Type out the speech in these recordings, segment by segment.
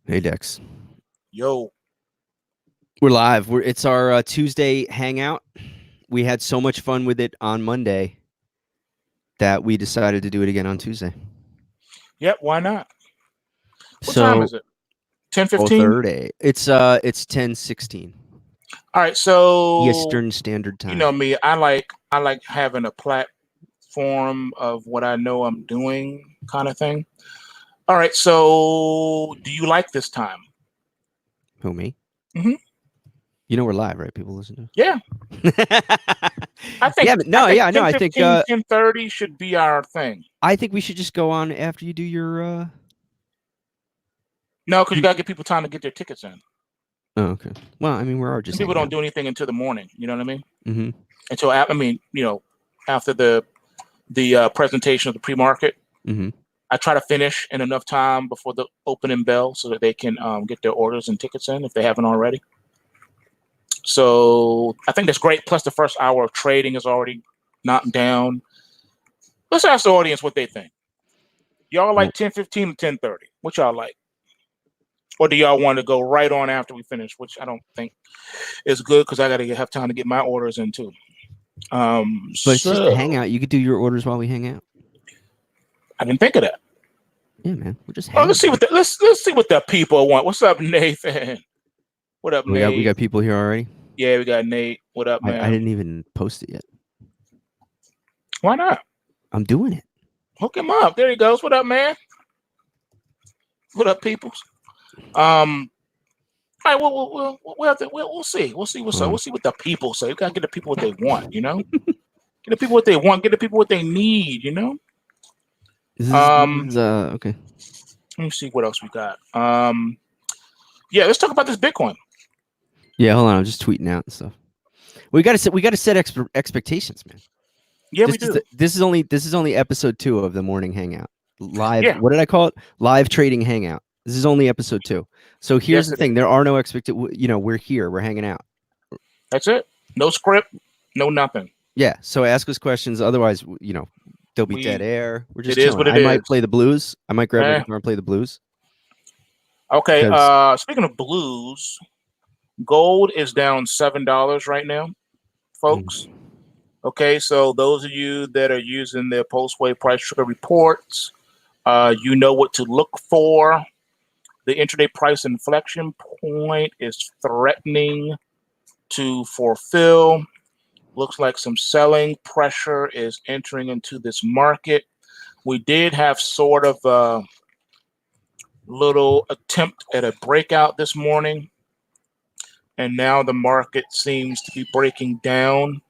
Hey Dex, Yo, we're live. It's our Tuesday hangout. We had so much fun with it on Monday that we decided to do it again on Tuesday. yep, why not? What time So is it? 10:15. 30. It's 10:16 All right, so Eastern Standard you know Time. me, I like having a platform of what I know I'm doing kind of thing. All right, so do you like this time? Who me? Hmm. You know we're live, right? People listen Yeah, to. I think Yeah, but I no, think yeah, no. 10:15, 10:30 should be our thing. I think we should just go on after you do your. No, because you You, gotta give people time to get their tickets in. oh, okay. Well, I mean, we're all Some just people hanging don't out. do anything until the morning. You know what I mean? Mm-hmm. Until I mean, after the presentation of the pre-market. Mm-hmm. I try to finish in enough time before the opening bell so that they can get their orders and tickets in if they haven't already. So I think that's great. Plus, the first hour of trading is already knocked down. Let's ask the audience what they think. Y'all Well, like 10:15 to 10:30? What y'all like? Or do y'all want to go right on after we finish? Which I don't think is good because I got to have time to get my orders in too. but it's just a So hangout. You could do your orders while we hang out. I didn't think of that. Yeah, man. We're just Oh, let's hanging see out. let's see what the people want. What's up, Nathan? What up, We Nate? got people here already. Yeah, we got Nate. What up, I man? didn't even post it yet. Why not? I'm doing it. Hook him up. There he goes. What up, man? What up, peoples? Um, all right, we'll have to, we'll see. We'll see what's Hold up. We'll on. see what the people say. We gotta get the people what they want, you know? Get the people what they want, get the people what they need, you know? This Um, is okay. let me see what else we got. Yeah, let's talk about this Bitcoin. Yeah, hold on. I'm just tweeting out and stuff. We got to set expectations, man. Yeah, we do. This is only episode 2 of the morning hangout. Live. Yeah, What did I call it? Live trading hangout. This is only episode 2. So here's yes, the it is. thing. There are no you know, we're here. We're hanging out. That's it. No script, no nothing. Yeah. So ask us questions. Otherwise, you know, there'll be dead We air. We're It just is chilling. what it I might is. play the blues. I might grab my Eh. guitar and play the blues Okay. because Speaking of blues, gold is down $7 right now, folks. mm, Okay, so those of you that are using the PulseWave price trigger reports, you know what to look for. The intraday price inflection point is threatening to fulfill. Looks like some selling pressure is entering into this market. We did have sort of a little attempt at a breakout this morning, and now the market seems to be breaking down.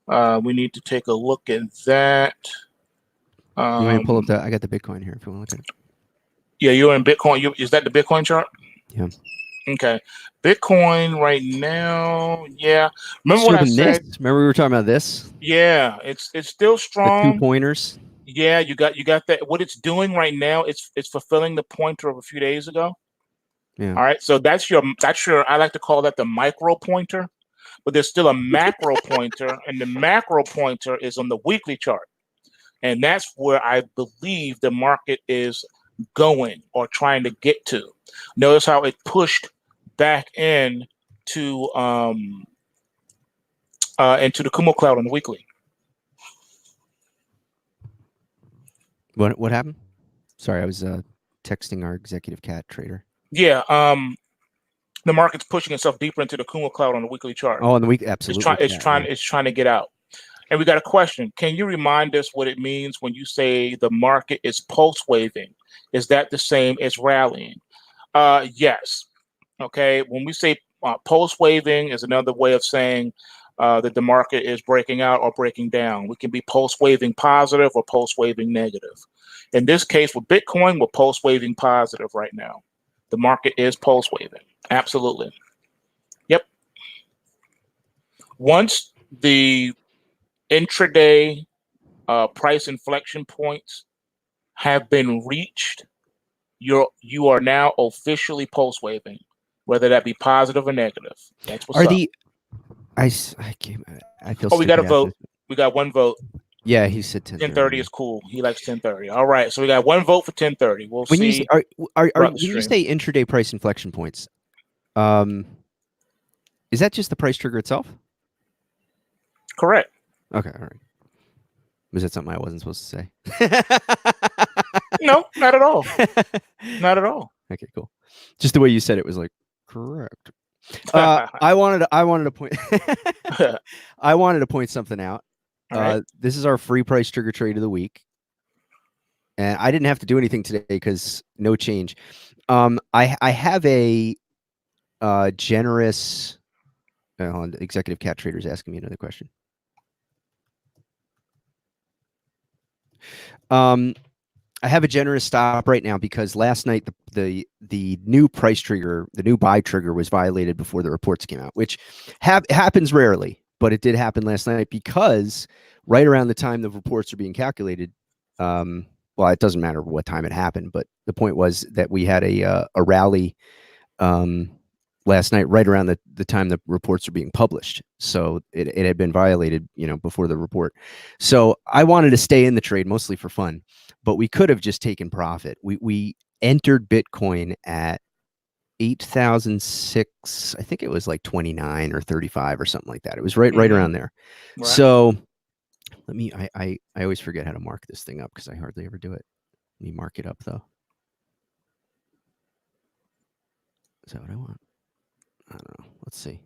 We need to take a look at that. you want to pull up Um, that? I got the Bitcoin here if you want to look at it. Yeah, you're in Bitcoin. Is that the Bitcoin chart? Yeah. Okay. Bitcoin right now, yeah. Remember Still what I doing this. said? Remember we were talking about this? Yeah, it's still The two strong. pointers. Yeah, you got that. What it's doing right now, it's fulfilling the pointer of a few days ago. Yeah. All right. So that's your I like to call that the micro pointer, but there's still a macro pointer, and the macro pointer is on the weekly chart. And that's where I believe the market is going or trying to get to. Notice how it pushed back into the Kumo cloud on the weekly. What happened? Sorry, I was texting our executive cat trader. Yeah, the market's pushing itself deeper into the Kumo cloud on the weekly chart. Oh, on the week, It's trying absolutely. it's Yeah, trying yeah. it's trying to get out. And we got a question. Can you remind us what it means when you say the market is pulse waving? Is that the same as rallying? Yes. Okay. When we say pulse waving is another way of saying that the market is breaking out or breaking down. We can be pulse waving positive or pulse waving negative. In this case, with Bitcoin, we're pulse waving positive right now. The market is pulse waving. Absolutely. Yep. Once the intraday price inflection points have been reached, you are now officially pulse waving, whether that be positive or negative. That's what's Are up. the I can't, I feel Oh, we got a stupid after vote. this. We got one vote. Yeah, he said 10:30 10:30. is cool. He likes 10:30. All right, so we got one vote for 10:30. We'll When you say, see are throughout the when you stream. say intraday price inflection points, um, is that just the price trigger itself? Correct. Okay, all right. Was that something I wasn't supposed to say? No, not at all. Not at all. Okay, cool. Just the way you said it was like correct. I wanted to point I wanted to point something out. All right. This is our free price trigger trade of the week. And I didn't have to do anything today because no change. I have a generous hold on, executive cat trader is asking me another question. I have a generous stop right now because last night the new price trigger, the new buy trigger was violated before the reports came out, which happens rarely, but it did happen last night because right around the time the reports are being calculated, well, it doesn't matter what time it happened, but the point was that we had a rally last night, right around the time the reports are being published. So it had been violated, before the report. So I wanted to stay in the trade mostly for fun, but we could have just taken profit. We entered Bitcoin at 8,006. I think it was like 29 or 35 or something like that. It was right around there. Right. So let me, I always forget how to mark this thing up because I hardly ever do it. Let me mark it up though. Is that what I want? I don't know. Let's see.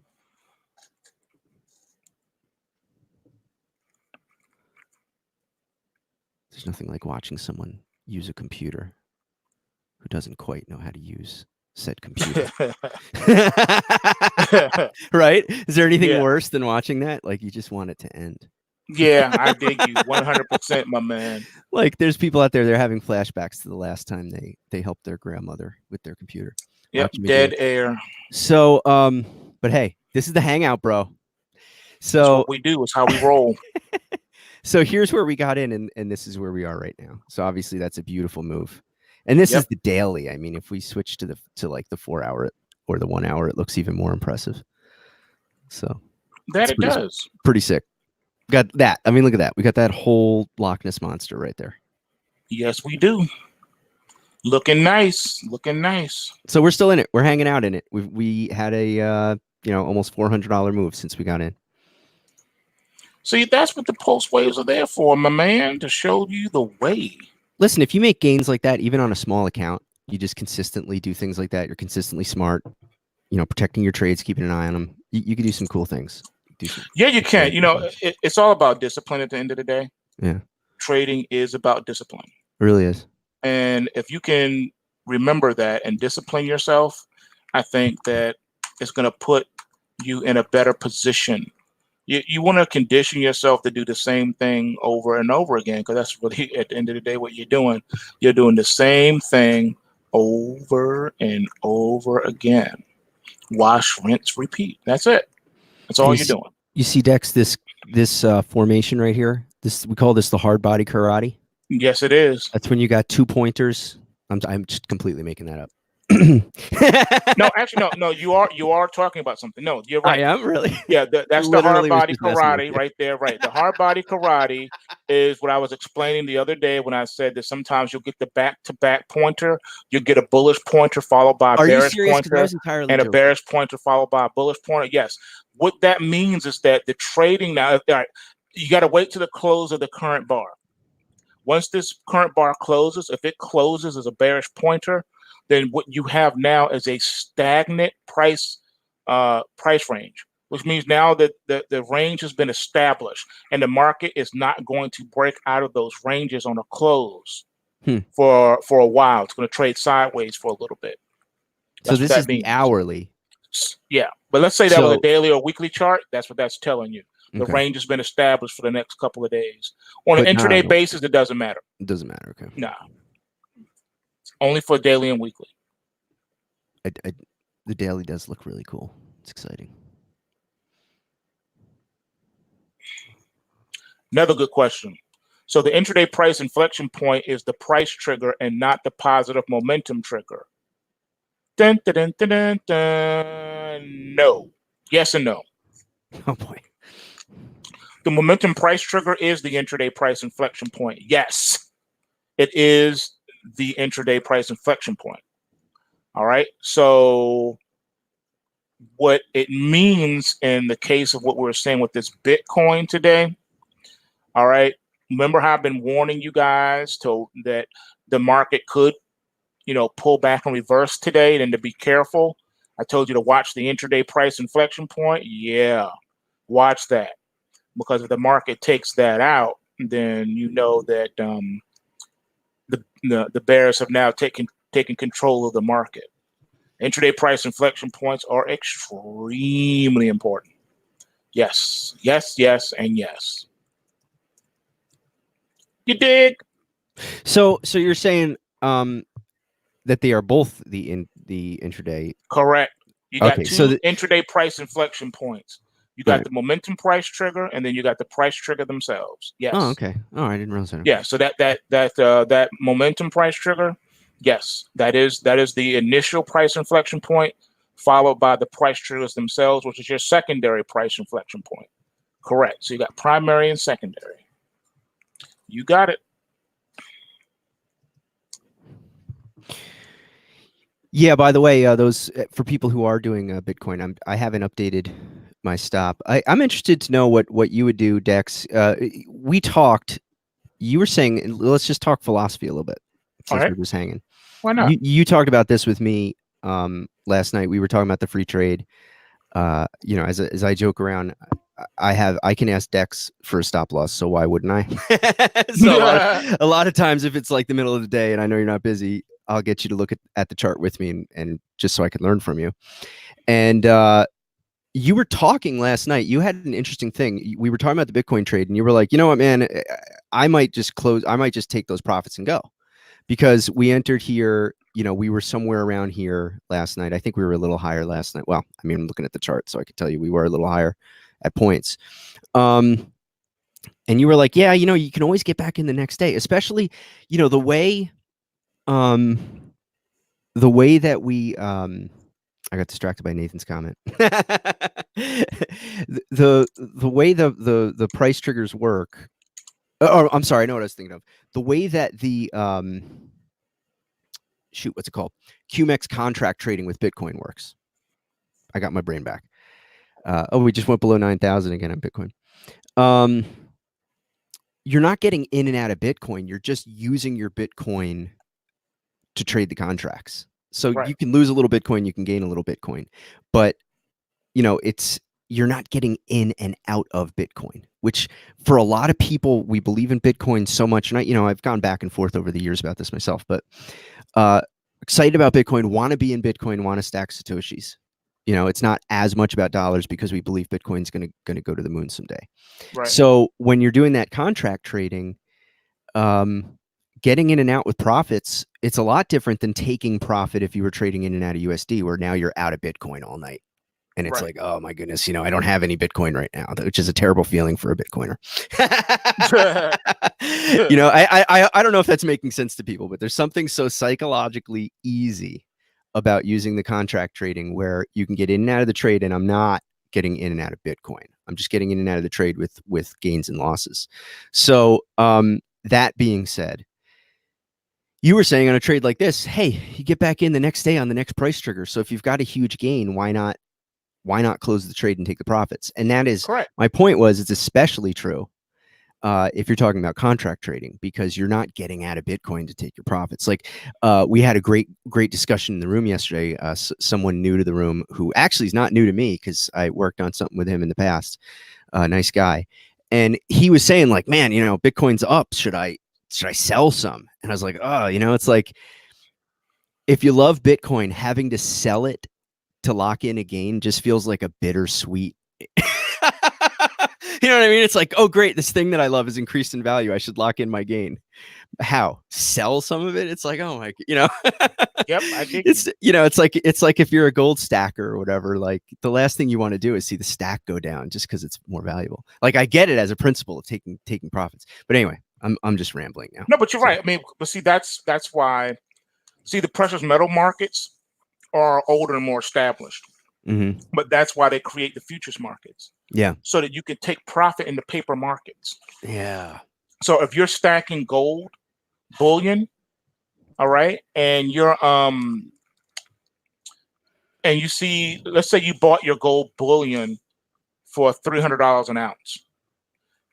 There's nothing like watching someone use a computer who doesn't quite know how to use said computer. Right? Is there anything worse than watching that? Like you just want it to end. Yeah, I dig you 100%, my man. Like there's people out there, they're having flashbacks to the last time they helped their grandmother with their computer. Yep, dead air. So, but hey, this is the Hangout, bro. So that's what we do. It's how we roll. So here's where we got in, and this is where we are right now. So obviously that's a beautiful move. And this is the daily. I mean, if we switch to like the 4 hour or the 1 hour, it looks even more impressive. So that it does. Pretty sick. Got that. I mean, look at that. We got that whole Loch Ness monster right there. Yes, we do. Looking nice. Looking nice. So we're still in it. We're hanging out in it. We had a almost $400 move since we got in. See, that's what the pulse waves are there for, my man, to show you the way. Listen, if you make gains like that, even on a small account, you just consistently do things like that. You're consistently smart, protecting your trades, keeping an eye on them. You can do some cool things. Yeah, you can. It's all about discipline at the end of the day. Yeah. Trading is about discipline. It really is. And if you can remember that and discipline yourself, I think that it's going to put you in a better position. You want to condition yourself to do the same thing over and over again, because that's really, at the end of the day, what you're doing. You're doing the same thing over and over again. Wash, rinse, repeat. That's it. That's all you're doing. You see, Dex, this formation right here. We call this the hard body karate. Yes, it is. That's when you got 2 pointers. I'm just completely making that up. No, actually, no. You are talking about something. No, you're right. I am really. Yeah, that's the hard body karate right there. Right, the hard body karate is what I was explaining the other day when I said that sometimes you'll get the back-to-back pointer. You get a bullish pointer followed by a bearish pointer, and a bearish pointer followed by a bullish pointer. Yes, what that means is that the trading now, you got to wait to the close of the current bar. Once this current bar closes, if it closes as a bearish pointer, then what you have now is a stagnant price range, which means now that the range has been established and the market is not going to break out of those ranges on a close for a while. It's going to trade sideways for a little bit. That's so this is the hourly. Yeah, but let's say that was a daily or weekly chart. That's what that's telling you. The range has been established for the next couple of days. On an intraday basis, it doesn't matter. It doesn't matter. Okay. No. Only for daily and weekly. The daily does look really cool. It's exciting. Another good question. So the intraday price inflection point is the price trigger and not the positive momentum trigger. Dun, dun, dun, dun, dun, dun. No. Yes and no. Oh boy. the momentum price trigger is the intraday price inflection point. Yes, it is the intraday price inflection point. All right. So what it means in the case of what we're saying with this Bitcoin today, all right, remember how I've been warning you guys that the market could, pull back and reverse today, and to be careful. I told you to watch the intraday price inflection point. Yeah, watch that, because if the market takes that out, then you know that the bears have now taken control of the market. Intraday price inflection points are extremely important. Yes, yes, yes, and yes. You dig? So you're saying that they are both the intraday. Correct. You got Okay, so two intraday price inflection points. You got the momentum price trigger, and then you got the price trigger themselves. Yes. Oh, okay. Oh, I didn't realize that. Yeah. So that momentum price trigger, yes, that is the initial price inflection point, followed by the price triggers themselves, which is your secondary price inflection point. Correct. So you got primary and secondary. You got it. Yeah. By the way, those for people who are doing Bitcoin, I haven't updated my stop. I'm interested to know what you would do, Dex. We talked. You were saying, let's just talk philosophy a little bit since we're just hanging. Why not? You talked about this with me last night. We were talking about the free trade. As I joke around, I can ask Dex for a stop loss, so why wouldn't I? So a lot of times, if it's like the middle of the day and I know you're not busy, I'll get you to look at the chart with me and just so I can learn from you. And you were talking last night. You had an interesting thing. We were talking about the Bitcoin trade, and you were like, you know what, man, I might just take those profits and go, because we entered here. We were somewhere around here last night. I think we were a little higher last night. Well, I mean, I'm looking at the chart, so I can tell you we were a little higher at points. And you were like, yeah, you can always get back in the next day, especially, the way that we, I got distracted by Nathan's comment. the way the price triggers work. Oh, I'm sorry. I know what I was thinking of. The way that the what's it called? QMEX contract trading with Bitcoin works. I got my brain back. We just went below 9,000 again on Bitcoin. You're not getting in and out of Bitcoin. You're just using your Bitcoin to trade the contracts. So you can lose a little Bitcoin, you can gain a little Bitcoin, but you're not getting in and out of Bitcoin, which for a lot of people, we believe in Bitcoin so much. And I've gone back and forth over the years about this myself, but excited about Bitcoin, want to be in Bitcoin, want to stack Satoshis. It's not as much about dollars because we believe Bitcoin's going to go to the moon someday. Right. So when you're doing that contract trading, getting in and out with profits, it's a lot different than taking profit if you were trading in and out of USD, where now you're out of Bitcoin all night. And it's like, oh my goodness, I don't have any Bitcoin right now, which is a terrible feeling for a Bitcoiner. I don't know if that's making sense to people, but there's something so psychologically easy about using the contract trading where you can get in and out of the trade, and I'm not getting in and out of Bitcoin. I'm just getting in and out of the trade with gains and losses. So that being said, you were saying on a trade like this, hey, you get back in the next day on the next price trigger. So if you've got a huge gain, why not close the trade and take the profits? And that is correct. My point was, it's especially true if you're talking about contract trading, because you're not getting out of Bitcoin to take your profits. Like we had a great discussion in the room yesterday. Someone new to the room, who actually is not new to me because I worked on something with him in the past. Nice guy. And he was saying, like, man, Bitcoin's up. Should I sell some? And I was like, oh, it's like, if you love Bitcoin, having to sell it to lock in a gain just feels like a bittersweet. You know what I mean? It's like, oh, great, this thing that I love is increased in value. I should lock in my gain. How? Sell some of it? It's like, oh my, Yep, I think it's like if you're a gold stacker or whatever, like the last thing you want to do is see the stack go down just because it's more valuable. Like, I get it as a principle of taking profits, but anyway, I'm just rambling now. No, but you're right. I mean, but see, that's why. See, the precious metal markets are older and more established, but that's why they create the futures markets. Yeah. so that you can take profit in the paper markets. Yeah. So if you're stacking gold, bullion, all right, and you see, let's say you bought your gold bullion for $300 an ounce,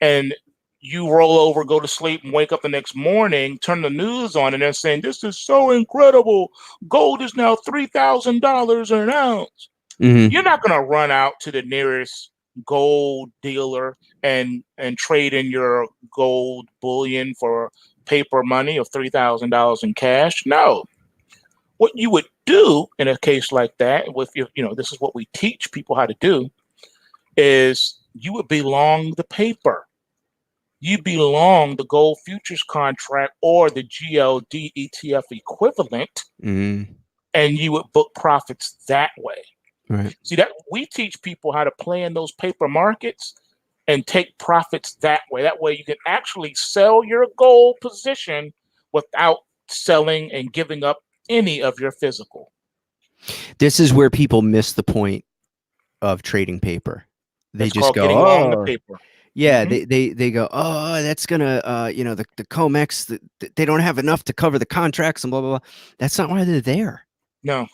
and you roll over, go to sleep, and wake up the next morning, turn the news on, and they're saying, "This is so incredible. Gold is now $3,000 an ounce." Mm-hmm. You're not going to run out to the nearest gold dealer and trade in your gold bullion for paper money of $3,000 in cash. No. What you would do in a case like that, with this is what we teach people how to do, is you would belong the paper. You belong the gold futures contract or the GLD ETF equivalent, Mm-hmm. and you would book profits that way. Right. See, that we teach people how to play in those paper markets and take profits that way. That way you can actually sell your gold position without selling and giving up any of your physical. This is where people miss the point of trading paper. They It's just called go, getting long the oh, paper. yeah. Mhm. They go, oh, that's gonna, the COMEX, they don't have enough to cover the contracts and blah blah blah. That's not why they're there. No,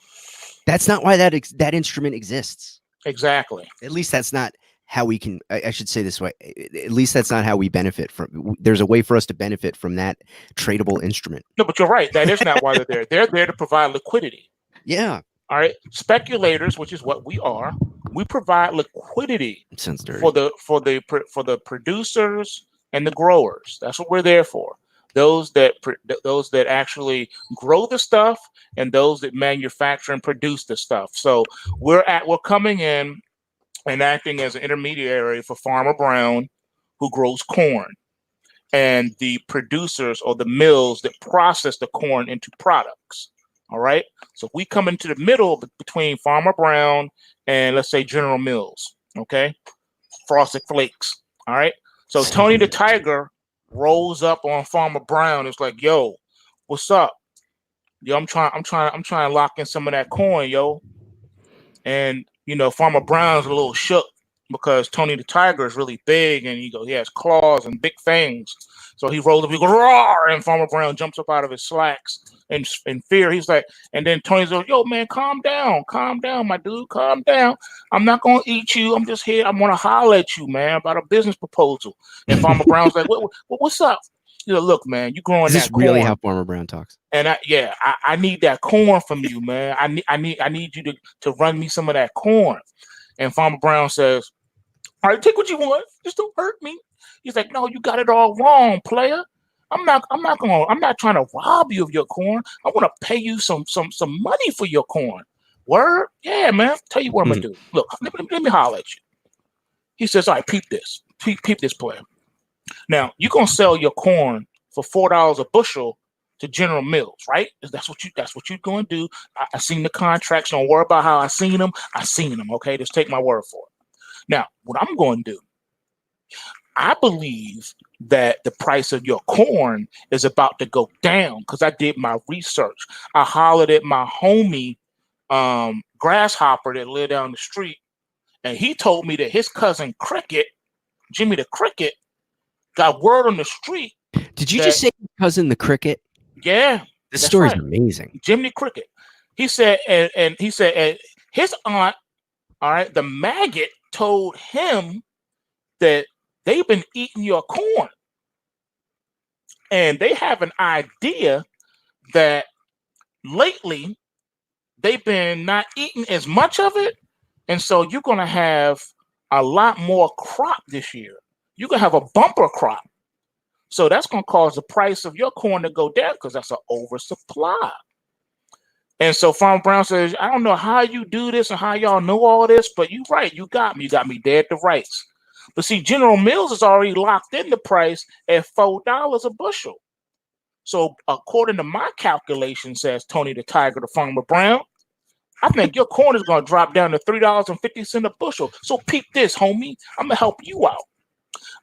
That's not why that instrument exists. exactly. At least that's not how we can. I should say this way. At least that's not how we benefit from. There's a way for us to benefit from that tradable instrument. No, but you're right. That is not why they're there. They're there to provide liquidity. Yeah. All right. Speculators, which is what we are, we provide liquidity Sounds dirty. for the producers and the growers. That's what we're there for. Those that actually grow the stuff and those that manufacture and produce the stuff. So we're coming in and acting as an intermediary for Farmer Brown, who grows corn, and the producers or the mills that process the corn into products. All right. So we come into the middle between Farmer Brown and, let's say, General Mills. Okay. Frosted Flakes. All right. So Tony the Tiger rolls up on Farmer Brown. It's like, yo, what's up? Yo, I'm trying to lock in some of that corn, yo. And Farmer Brown's a little shook because Tony the Tiger is really big and he has claws and big fangs. So he rolls up, he goes, roar, and Farmer Brown jumps up out of his slacks in fear. He's like, and then Tony's like, yo, man, calm down, my dude, calm down. I'm not gonna eat you. I'm just here. I'm gonna holler at you, man, about a business proposal. And Farmer Brown's like, what's up? Look, man, you growing Is this that corn. really how Farmer Brown talks? And I need that corn from you, man. I need you to run me some of that corn. And Farmer Brown says, all right, take what you want. Just don't hurt me. He's like, no, you got it all wrong, player. I'm not trying to rob you of your corn. I want to pay you some money for your corn. Word? Yeah, man. Tell you what I'm gonna do. Look, let me holler at you. He says, all right, peep this. Peep this, player. Now, you're gonna sell your corn for $4 a bushel to General Mills, right? That's what you're going to do. I seen the contracts. Don't worry about how I seen them. I seen them. Okay, just take my word for it. Now, what I'm going to do, I believe that the price of your corn is about to go down because I did my research. I hollered at my homie, Grasshopper, that lived down the street, and he told me that his cousin Cricket, Jimmy the Cricket, got word on the street. Did you just say cousin the Cricket? Yeah, this story's amazing. Jimmy Cricket. He said, and he said, and his aunt, all right, the maggot, told him that they've been eating your corn, and they have an idea that lately they've been not eating as much of it, and so you're gonna have a lot more crop this year. You're gonna have a bumper crop. So that's going to cause the price of your corn to go down because that's an oversupply. And so Farmer Brown says, I don't know how you do this and how y'all know all this, but you're right. You got me. You got me dead to rights. But see, General Mills is already locked in the price at $4 a bushel. So according to my calculation, says Tony the Tiger to Farmer Brown, I think your corn is going to drop down to $3.50 a bushel. So peep this, homie. I'm going to help you out.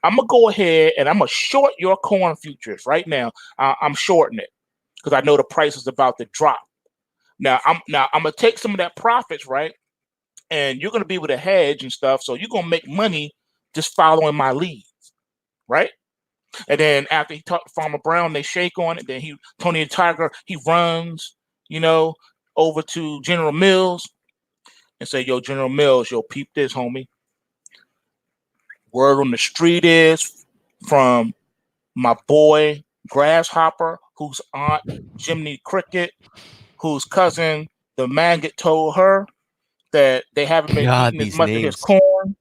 I'm gonna go ahead and I'm gonna short your corn futures right now. I'm shorting it because I know the price is about to drop. Now I'm gonna take some of that profits, right? and you're going to be able to hedge and stuff. So you're going to make money just following my leads, right? And then after he talked to Farmer Brown, they shake on it. Then Tony the Tiger, he runs, over to General Mills and say, yo, General Mills, yo, peep this, homie. Word on the street is from my boy Grasshopper, whose aunt Jiminy Cricket, whose cousin the maggot told her that they haven't been God, eating as these much of his names. corn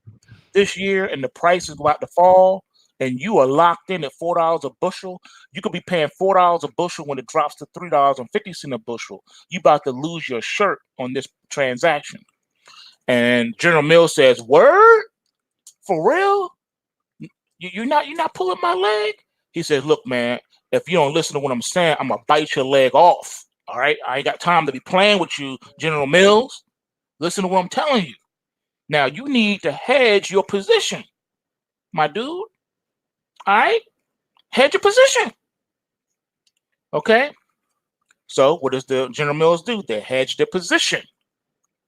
this year, and the price is about to fall, and you are locked in at $4 a bushel. You could be paying $4 a bushel when it drops to $3.50 a bushel. You about to lose your shirt on this transaction. And General Mills says, "Word? For real? You're not pulling my leg?" He says, "Look, man, if you don't listen to what I'm saying, I'm gonna bite your leg off. All right, I ain't got time to be playing with you, General Mills. Listen to what I'm telling you. Now you need to hedge your position, my dude. All right, hedge your position. Okay. So what does the General Mills do? They hedge their position.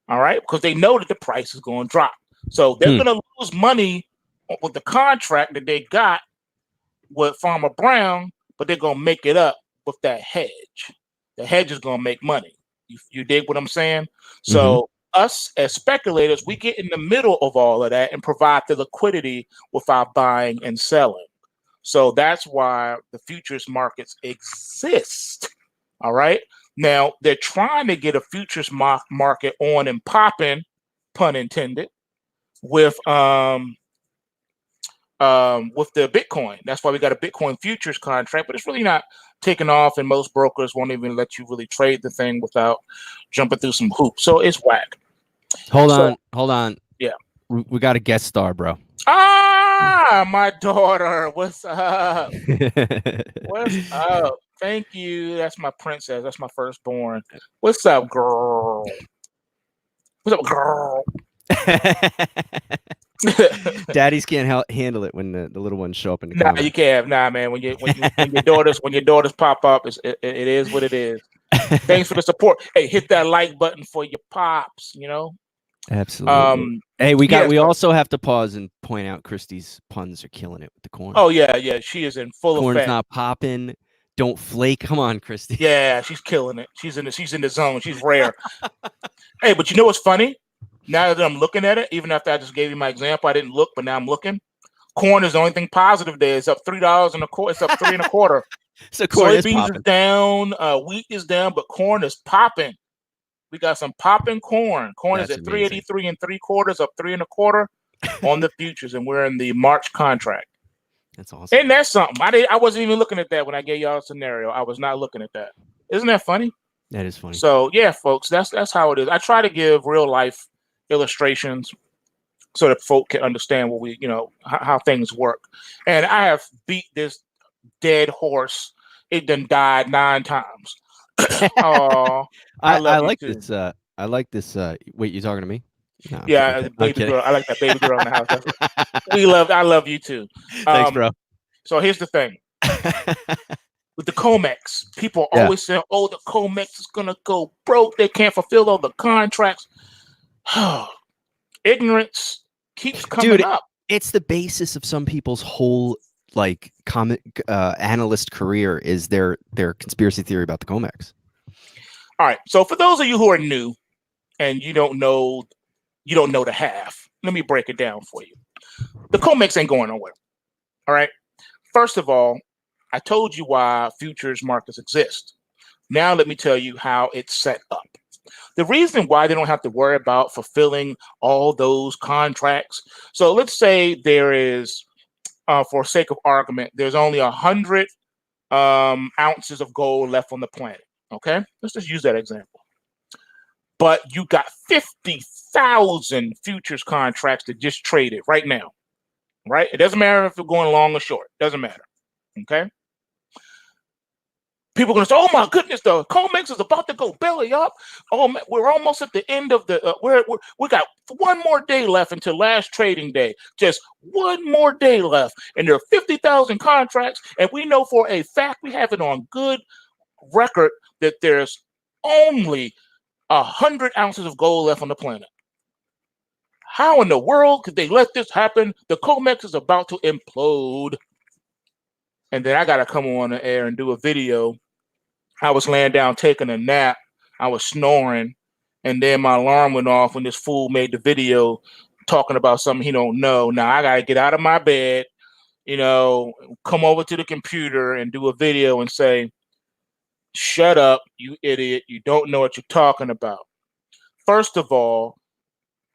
All right, because they know that the price is going to drop. So they're going to lose money with the contract that they got with Farmer Brown, but they're going to make it up with that hedge. The hedge is going to make money. You dig what I'm saying? So us as speculators, we get in the middle of all of that and provide the liquidity with our buying and selling. So that's why the futures markets exist. All right. Now they're trying to get a futures market on and popping, pun intended, with the Bitcoin. That's why we got a Bitcoin futures contract, but it's really not taking off, and most brokers won't even let you really trade the thing without jumping through some hoops. So it's whack. Hold on. Yeah. We got a guest star, bro. Ah, my daughter. What's up? What's up? Thank you. That's my princess. That's my firstborn. What's up, girl? What's up, girl? Daddies can't handle it when the little ones show up in the Nah, comments. you can't. Nah, man. When your daughters pop up, it is what it is. Thanks for the support. Hey, hit that like button for your pops. Absolutely. Hey, we also have to pause and point out Christy's puns are killing it with the corn. Oh yeah. She is in full Corn's effect. not popping. Don't flake. Come on, Christy. Yeah, she's killing it. She's in the zone. She's rare. Hey, but you know what's funny? Now that I'm looking at it, even after I just gave you my example, I didn't look, but now I'm looking. Corn is the only thing positive there. It's up $3 and a quarter. It's up 3 1/4. So corn Soybeans is down, wheat is down, but corn is popping. We got some popping corn. Corn is at 383 3/4, up 3 1/4 on the futures, and we're in the March contract. That's awesome. And that's something. I wasn't even looking at that when I gave y'all a scenario. I was not looking at that. Isn't that funny? That is funny. So yeah, folks, that's how it is. I try to give real life illustrations so that folk can understand what how things work. And I have beat this dead horse. It done died 9 times. Oh, I like this. I like this. Wait, you talking to me? No, yeah, baby girl. I like that baby girl in the house. I love you too. Thanks, bro. So here's the thing. With the COMEX, people always say, "Oh, the COMEX is gonna go broke. They can't fulfill all the contracts." Ignorance keeps coming up. It's the basis of some people's whole analyst career is their conspiracy theory about the COMEX. All right. So for those of you who are new and you don't know the half, let me break it down for you. The COMEX ain't going nowhere. All right. First of all, I told you why futures markets exist. Now let me tell you how it's set up. The reason why they don't have to worry about fulfilling all those contracts. So let's say there is, for sake of argument, there's only 100 ounces of gold left on the planet. Okay, let's just use that example. But you got 50,000 futures contracts that just traded right now. Right? It doesn't matter if you're going long or short. Doesn't matter. Okay. People are going to say, "Oh my goodness, the COMEX is about to go belly up. Oh, man, we're almost at the end of the. We got one more day left until last trading day. Just one more day left, and there are 50,000 contracts, and we know for a fact, we have it on good record that there's only 100 ounces of gold left on the planet. How in the world could they let this happen? The COMEX is about to implode. And then I got to come on the air and do a video. I was laying down taking a nap. I was snoring. And then my alarm went off when this fool made the video talking about something he don't know. Now I got to get out of my bed, come over to the computer and do a video and say, shut up, you idiot. You don't know what you're talking about. First of all,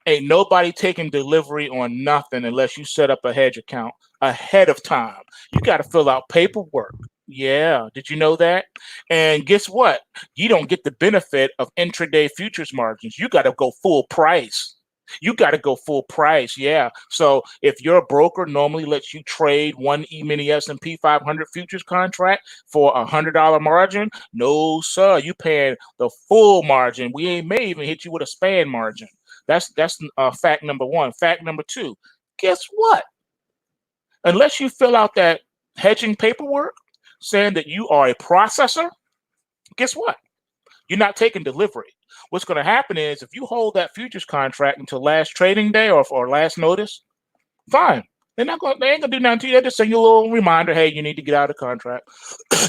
ain't nobody taking delivery on nothing unless you set up a hedge account ahead of time. You got to fill out paperwork. Yeah, did you know that? And guess what? You don't get the benefit of intraday futures margins. You got to go full price. Yeah. So if your broker normally lets you trade one E-mini S&P 500 futures contract for $100 margin, no, sir, you paying the full margin. We may even hit you with a span margin. That's fact number one. Fact number two, guess what? Unless you fill out that hedging paperwork saying that you are a processor, guess what? You're not taking delivery. What's going to happen is if you hold that futures contract until last trading day or last notice, fine. They ain't gonna do nothing to you. They just send you a little reminder, hey, you need to get out of the contract.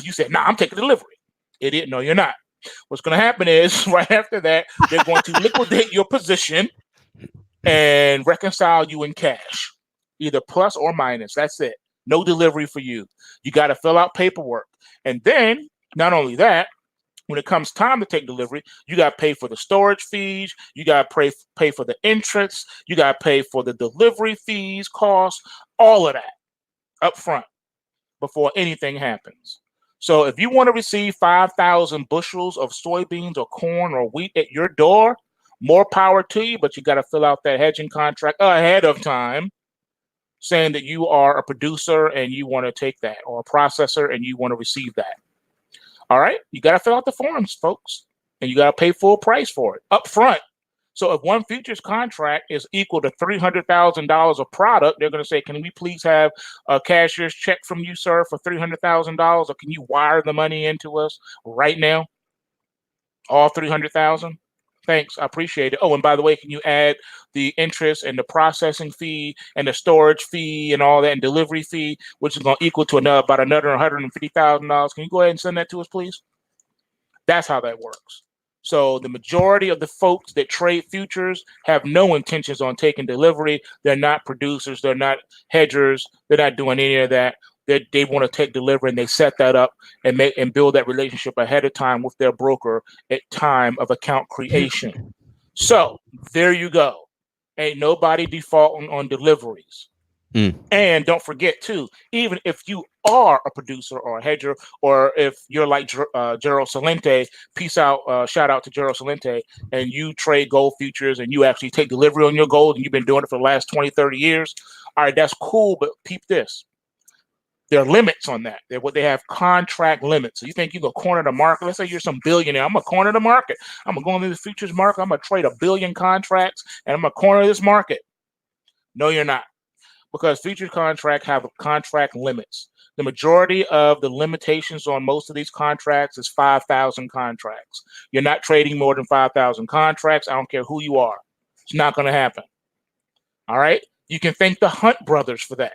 You said, nah, I'm taking delivery. Idiot, no, you're not. What's going to happen is right after that, they're going to liquidate your position and reconcile you in cash, either plus or minus. That's it. No delivery for you. You got to fill out paperwork. And then, not only that, when it comes time to take delivery, you got to pay for the storage fees. You got to pay for the interest. You got to pay for the delivery fees, costs, all of that up front before anything happens. So if you want to receive 5,000 bushels of soybeans or corn or wheat at your door, more power to you, but you got to fill out that hedging contract ahead of time saying that you are a producer and you want to take that, or a processor and you want to receive that. All right, you got to fill out the forms, folks, and you got to pay full price for it up front. So if one futures contract is equal to $300,000 of product, they're going to say, can we please have a cashier's check from you, sir, for $300,000, or can you wire the money into us right now? All $300,000? Thanks, I appreciate it. Oh, and by the way, can you add the interest and the processing fee and the storage fee and all that and delivery fee, which is going to equal to about another $150,000? Can you go ahead and send that to us, please? That's how that works. So the majority of the folks that trade futures have no intentions on taking delivery. They're not producers. They're not hedgers. They're not doing any of that. They want to take delivery, and they set that up and build that relationship ahead of time with their broker at time of account creation. So there you go. Ain't nobody defaulting on deliveries. And don't forget too, even if you are a producer or a hedger, or if you're like Gerald Salente, peace out, shout out to Gerald Salente, and you trade gold futures and you actually take delivery on your gold and you've been doing it for the last 20, 30 years. All right, that's cool, but peep this. There are limits on that. They have contract limits. So you think you go corner the market? Let's say you're some billionaire. I'm gonna corner the market. I'm gonna go into the futures market. I'm gonna trade 1 billion contracts and I'm gonna corner this market. No, you're not. Because futures contracts have contract limits. The majority of the limitations on most of these contracts is 5,000 contracts. You're not trading more than 5,000 contracts. I don't care who you are. It's not going to happen. All right? You can thank the Hunt brothers for that.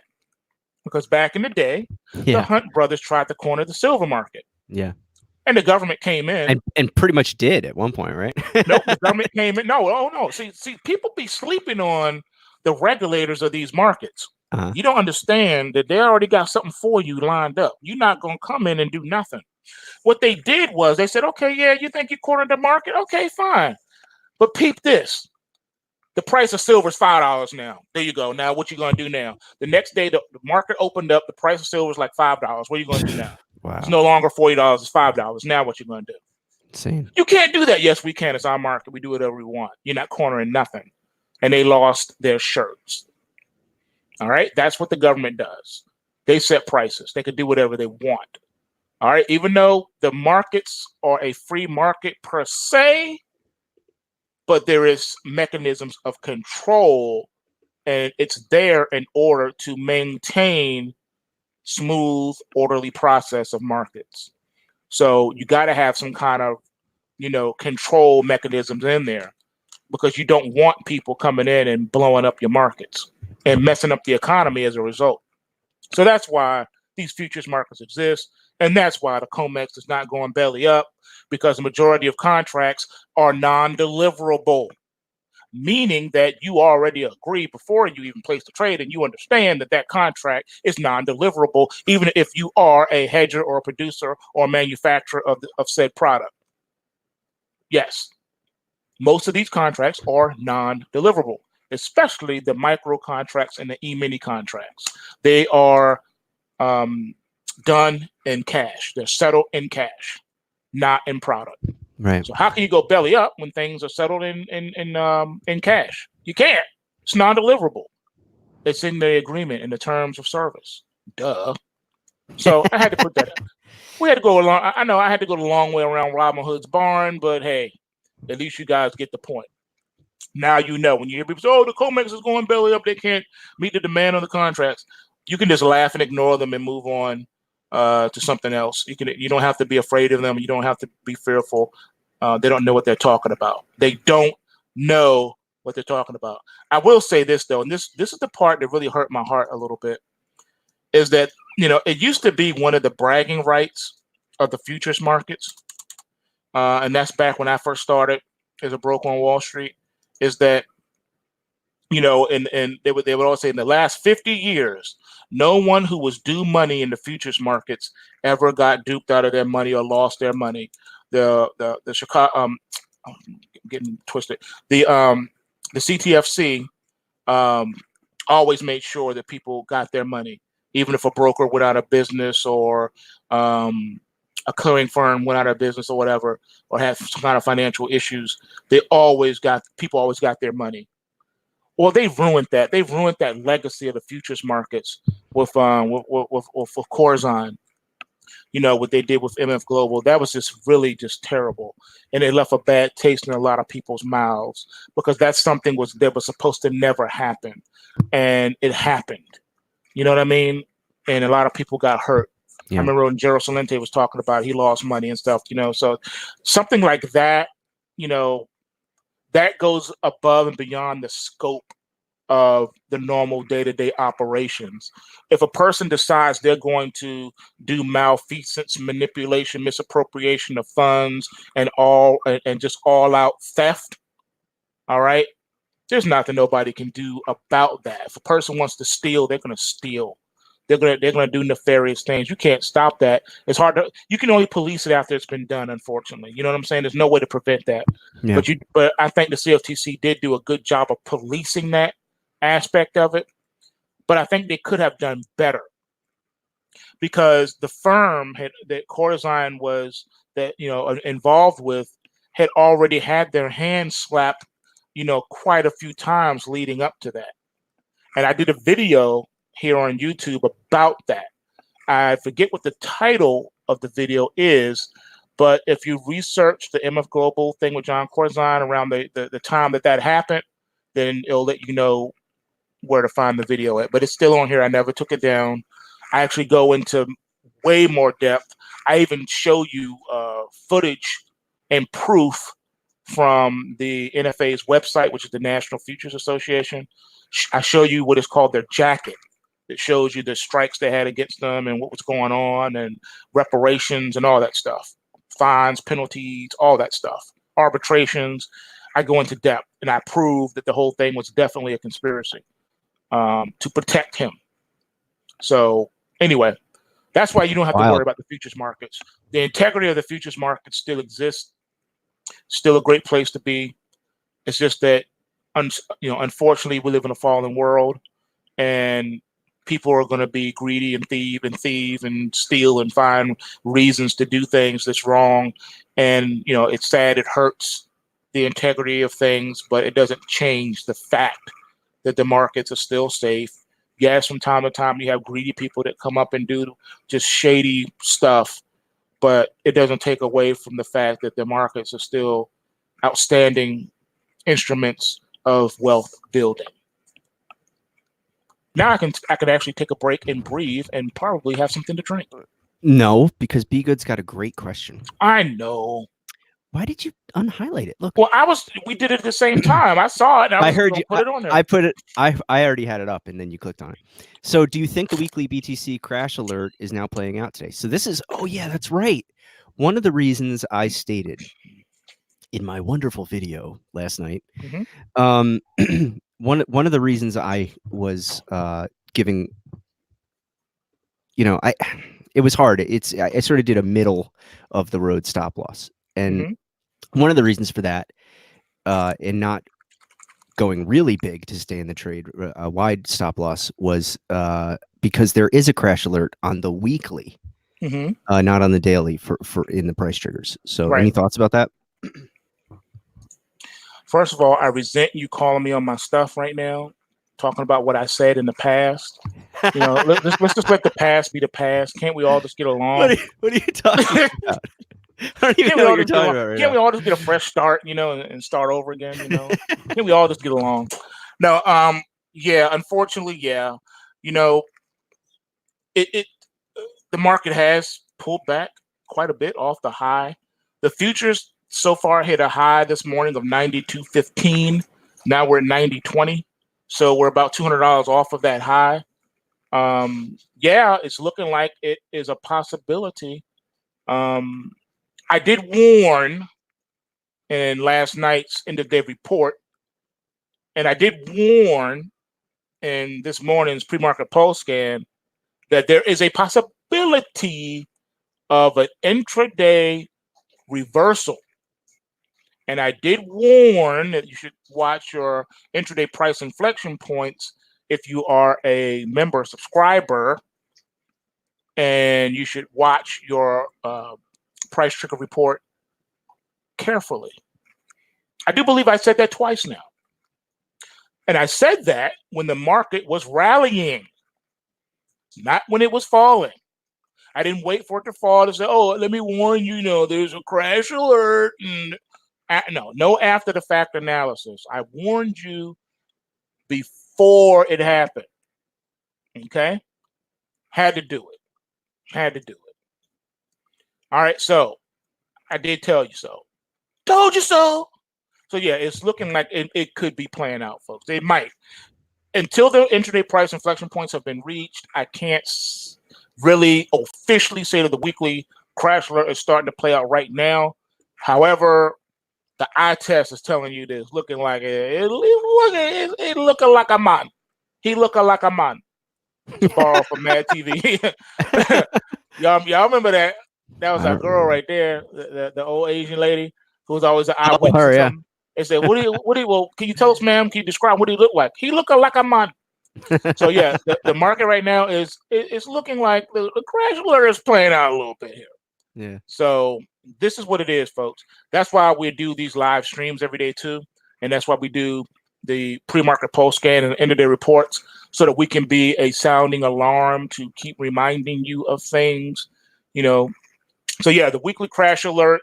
Because back in the day, the Hunt brothers tried to corner the silver market. Yeah. And the government came in. And pretty much did at one point, right? Nope, the government came in. No. See, people be sleeping on the regulators of these markets. You don't understand that they already got something for you lined up. You're not going to come in and do nothing. What they did was they said, okay, yeah, you think you cornered the market? Okay, fine. But peep this. The price of silver is $5 now. There you go. Now, what you going to do now? The next day, the market opened up. The price of silver is like $5. What are you going to do now? Wow. It's no longer $40. It's $5. Now, what you going to do? Insane. You can't do that. Yes, we can. It's our market. We do whatever we want. You're not cornering nothing. And they lost their shirts. All right. That's what the government does. They set prices. They can do whatever they want. All right. Even though the markets are a free market per se, but there is mechanisms of control, and it's there in order to maintain smooth, orderly process of markets. So you got to have some kind of, control mechanisms in there. because you don't want people coming in and blowing up your markets and messing up the economy as a result. So that's why these futures markets exist. And that's why the COMEX is not going belly up, because the majority of contracts are non-deliverable, meaning that you already agree before you even place the trade, and you understand that that contract is non-deliverable, even if you are a hedger or a producer or a manufacturer of said product. Yes, most of these contracts are non-deliverable, especially the micro contracts and the e-mini contracts. They are done in cash. They're settled in cash, not in product. Right. So how can you go belly up when things are settled in cash? You can't. It's non-deliverable. It's in the agreement, in the terms of service. Duh. So I had to put that up. We had to go along. I know I had to go the long way around Robin Hood's barn, but hey, at least you guys get the point. Now you know when you hear people say, "Oh, the COMEX is going belly up. They can't meet the demand on the contracts." You can just laugh and ignore them and move on to something else. You don't have to be afraid of them. You don't have to be fearful. They don't know what they're talking about. They don't know what they're talking about. I will say this though, and this is the part that really hurt my heart a little bit, is that it used to be one of the bragging rights of the futures markets, and that's back when I first started as a broker on Wall Street. Is that and they would always say in the last 50 years, no one who was due money in the futures markets ever got duped out of their money or lost their money. The Chicago, I'm getting twisted. The CTFC always made sure that people got their money, even if a broker went out of business or a clearing firm went out of business or whatever, or had some kind of financial issues. People always got their money. Well, they've ruined that. They've ruined that legacy of the futures markets with Corzine. What they did with MF Global, that was just really just terrible, and it left a bad taste in a lot of people's mouths, because that's something that was supposed to never happen, and it happened. You know what I mean? And a lot of people got hurt. Yeah. I remember when Gerald Salente was talking about he lost money and stuff. So something like that, that goes above and beyond the scope of the normal day-to-day operations. If a person decides they're going to do malfeasance, manipulation, misappropriation of funds, and just all-out theft, all right, there's nothing nobody can do about that. If a person wants to steal, they're going to steal. They're going to do nefarious things. You can't stop that. It's hard to. You can only police it after it's been done. Unfortunately, you know what I'm saying. There's no way to prevent that. Yeah. But I think the CFTC did do a good job of policing that aspect of it. But I think they could have done better, because the firm that Corzine was involved with had already had their hands slapped, quite a few times leading up to that. And I did a video here on YouTube about that. I forget what the title of the video is, but if you research the MF Global thing with John Corzine around the time that happened, then it'll let you know where to find the video at. But it's still on here. I never took it down. I actually go into way more depth. I even show you footage and proof from the NFA's website, which is the National Futures Association. I show you what is called their jacket. It shows you the strikes they had against them and what was going on, and reparations and all that stuff, fines, penalties, all that stuff, arbitrations. I go into depth, and I prove that the whole thing was definitely a conspiracy to protect him. So anyway, that's why you don't have to worry about the futures markets. The integrity of the futures markets still exists. Still a great place to be. It's just that, unfortunately, we live in a fallen world, and people are going to be greedy and thieve and steal and find reasons to do things that's wrong. And, it's sad. It hurts the integrity of things, but it doesn't change the fact that the markets are still safe. Yes, from time to time, you have greedy people that come up and do just shady stuff, but it doesn't take away from the fact that the markets are still outstanding instruments of wealth building. Now I can actually take a break and breathe and probably have something to drink. No, because B Good's got a great question. I know. Why did you unhighlight it? Look. Well, we did it at the same time. I saw it and I heard gonna you. put it on there. I put it. I already had it up, and then you clicked on it. So, do you think the weekly BTC crash alert is now playing out today? So this is. Oh yeah, that's right. One of the reasons I stated in my wonderful video last night. One of the reasons I was giving. It was hard. I sort of did a middle of the road stop loss, and one of the reasons for that, and not going really big to stay in the trade, a wide stop loss, was because there is a crash alert on the weekly, not on the daily for in the price triggers. So, any thoughts about that? First of all, I resent you calling me on my stuff right now, talking about what I said in the past. Let's just let the past be the past. Can't we all just get along? What are you talking about? I don't even know what you're talking about right Can't now. we all just get a fresh start, and start over again, Can't we all just get along? No, yeah, unfortunately, yeah. The market has pulled back quite a bit off the high. The futures so far hit a high this morning of 92.15. Now we're at 90.20. So we're about $200 off of that high. Yeah, it's looking like it is a possibility. I did warn in last night's end of day report, and I did warn in this morning's pre-market pulse scan that there is a possibility of an intraday reversal. And I did warn that you should watch your intraday price inflection points if you are a member subscriber, and you should watch your price trigger report carefully. I do believe I said that twice now. And I said that when the market was rallying, not when it was falling. I didn't wait for it to fall to say, oh, let me warn you, there's a crash alert. And no after the fact analysis. I warned you before it happened. Okay? Had to do it. All right, so I did tell you so. Told you so. So yeah, it's looking like it could be playing out, folks. It might. Until the intraday price inflection points have been reached, I can't really officially say that the weekly crash alert is starting to play out right now. However, the eye test is telling you this, looking like it looking like a man. He looking like a man. To borrow from Mad TV. y'all remember that? That was our girl right there, the old Asian lady who was always an eyewitness or something. They said, well, can you tell us, ma'am? Can you describe what he looked like? He looked like a man. So yeah, the market right now is looking like the crash alert is playing out a little bit here. Yeah. So this is what it is, folks. That's why we do these live streams every day too, and that's why we do the pre-market post scan and end of day reports, so that we can be a sounding alarm to keep reminding you of things. So yeah, the weekly crash alert.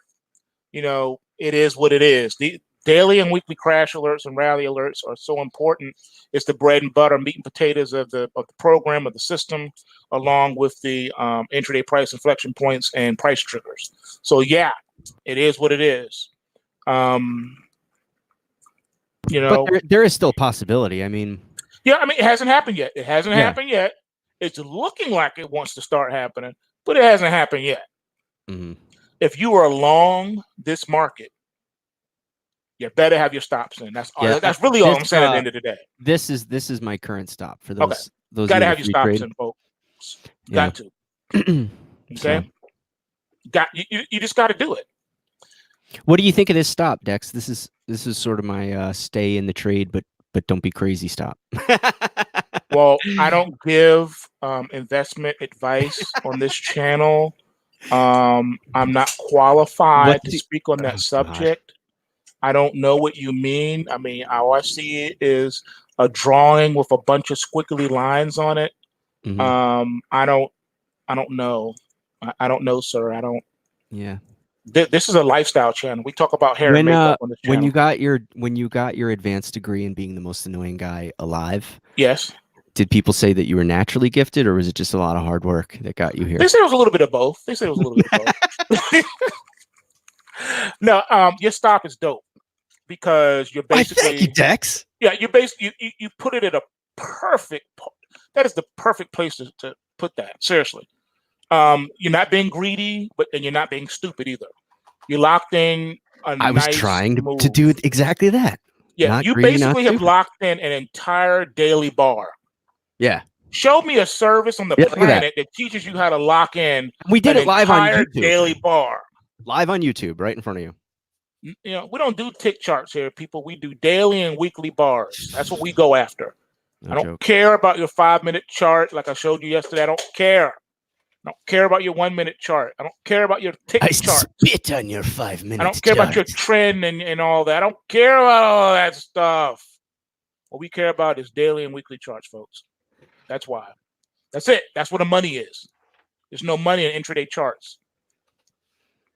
It is what it is. The daily and weekly crash alerts and rally alerts are so important. It's the bread and butter, meat and potatoes of the program, of the system, along with the intraday price inflection points and price triggers. So yeah, it is what it is. But there is still a possibility. I mean, it hasn't happened yet. It's looking like it wants to start happening, but it hasn't happened yet. Mm-hmm. If you are long this market, you better have your stops in. That's really all I'm saying at the end of the day. This is my current stop for those. Okay. Those gotta have your stops in, folks. Got to. Okay. So. You just got to do it. What do you think of this stop, Dex? This is sort of my stay in the trade, but don't be crazy stop. Well, I don't give investment advice on this channel. I'm not qualified to speak on that subject. I don't know what you mean. I mean, all I see is a drawing with a bunch of squiggly lines on it. Mm-hmm. I don't know. I don't know, sir. I don't. Yeah. This is a lifestyle channel. We talk about hair and makeup on this channel. When you got your advanced degree in being the most annoying guy alive. Yes. Did people say that you were naturally gifted, or was it just a lot of hard work that got you here? They said it was a little bit of both. No, your stop is dope because you're Why, thank you, basically, Dex. yeah, you put it at a perfect. That is the perfect place to put that. Seriously, you're not being greedy, but then you're not being stupid either. You locked in a I was nice trying to move. do exactly that. Yeah, Not you greedy, not basically have stupid. locked in an entire daily bar. Yeah. Show me a service on the Yeah, look at that. planet that teaches you how to lock in We did an it live on entire YouTube. daily bar. Live on YouTube, right in front of you. You know, we don't do tick charts here, people. We do daily and weekly bars. That's what we go after. No I don't joke. care about your 5-minute chart like I showed you yesterday. I don't care. I don't care about your 1-minute chart. I don't care about your tick I chart. spit on your 5 minutes. I don't care about your trend and all that. I don't care about all that stuff. What we care about is daily and weekly charts, folks. That's why. That's it. That's where the money is. There's no money in intraday charts.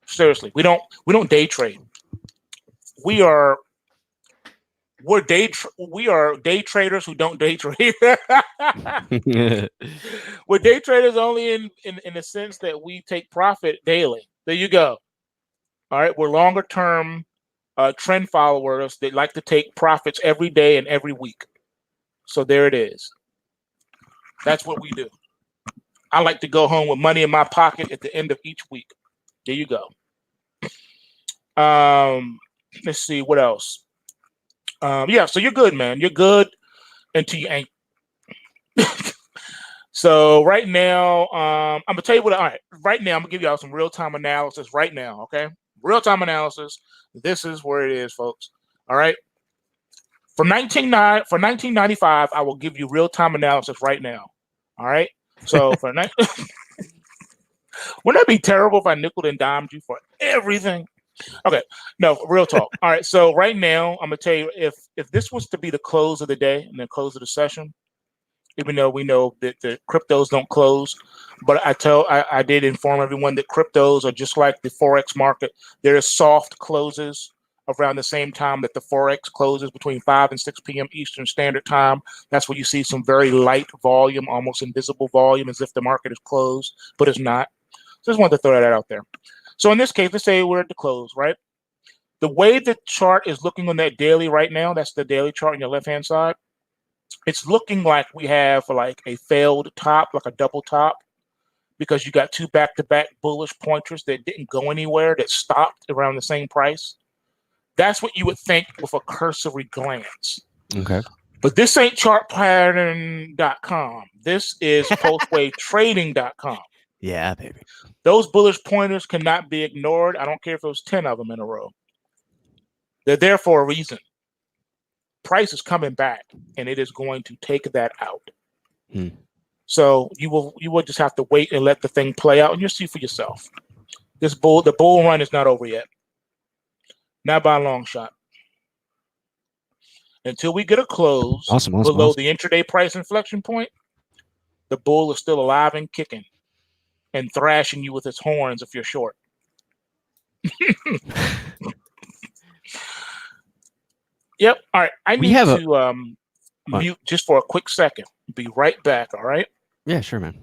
Seriously, we don't day trade. We are day traders who don't day trade. We're day traders only in the sense that we take profit daily. There you go. All right, we're longer term trend followers that like to take profits every day and every week. So there it is. That's what we do. I like to go home with money in my pocket at the end of each week. There you go. Let's see what else. Yeah, so you're good, man. You're good until you ain't. So right now, I'm gonna tell you what. All right, right now, I'm gonna give y'all some real time analysis. Right now, okay, real time analysis. This is where it is, folks. All right, for 1995, I will give you real time analysis right now. All right, so for wouldn't that be terrible if I nickel and dimed you for everything? Okay, no, real talk. All right, so right now, I'm gonna tell you if this was to be the close of the day and the close of the session, even though we know that the cryptos don't close. But I did inform everyone that cryptos are just like the forex market. There is soft closes around the same time that the forex closes between 5 and 6 p.m. Eastern Standard Time. That's where you see some very light volume, almost invisible volume, as if the market is closed, but it's not. So just wanted to throw that out there. So in this case, let's say we're at the close, right? The way the chart is looking on that daily right now, that's the daily chart on your left-hand side. It's looking like we have like a failed top, like a double top, because you got two back-to-back bullish pointers that didn't go anywhere, that stopped around the same price. That's what you would think with a cursory glance. Okay. But this ain't chartpattern.com. This is PulseWaveTrading.com. Yeah, baby. Those bullish pointers cannot be ignored. I don't care if it was 10 of them in a row. They're there for a reason. Price is coming back, and it is going to take that out. So you will just have to wait and let the thing play out, and you'll see for yourself. The bull run is not over yet, not by a long shot. Until we get a close below the intraday price inflection point, the bull is still alive and kicking, and thrashing you with its horns if you're short. Yep. All right. I need to mute just for a quick second. Be right back. All right. Yeah, sure, man.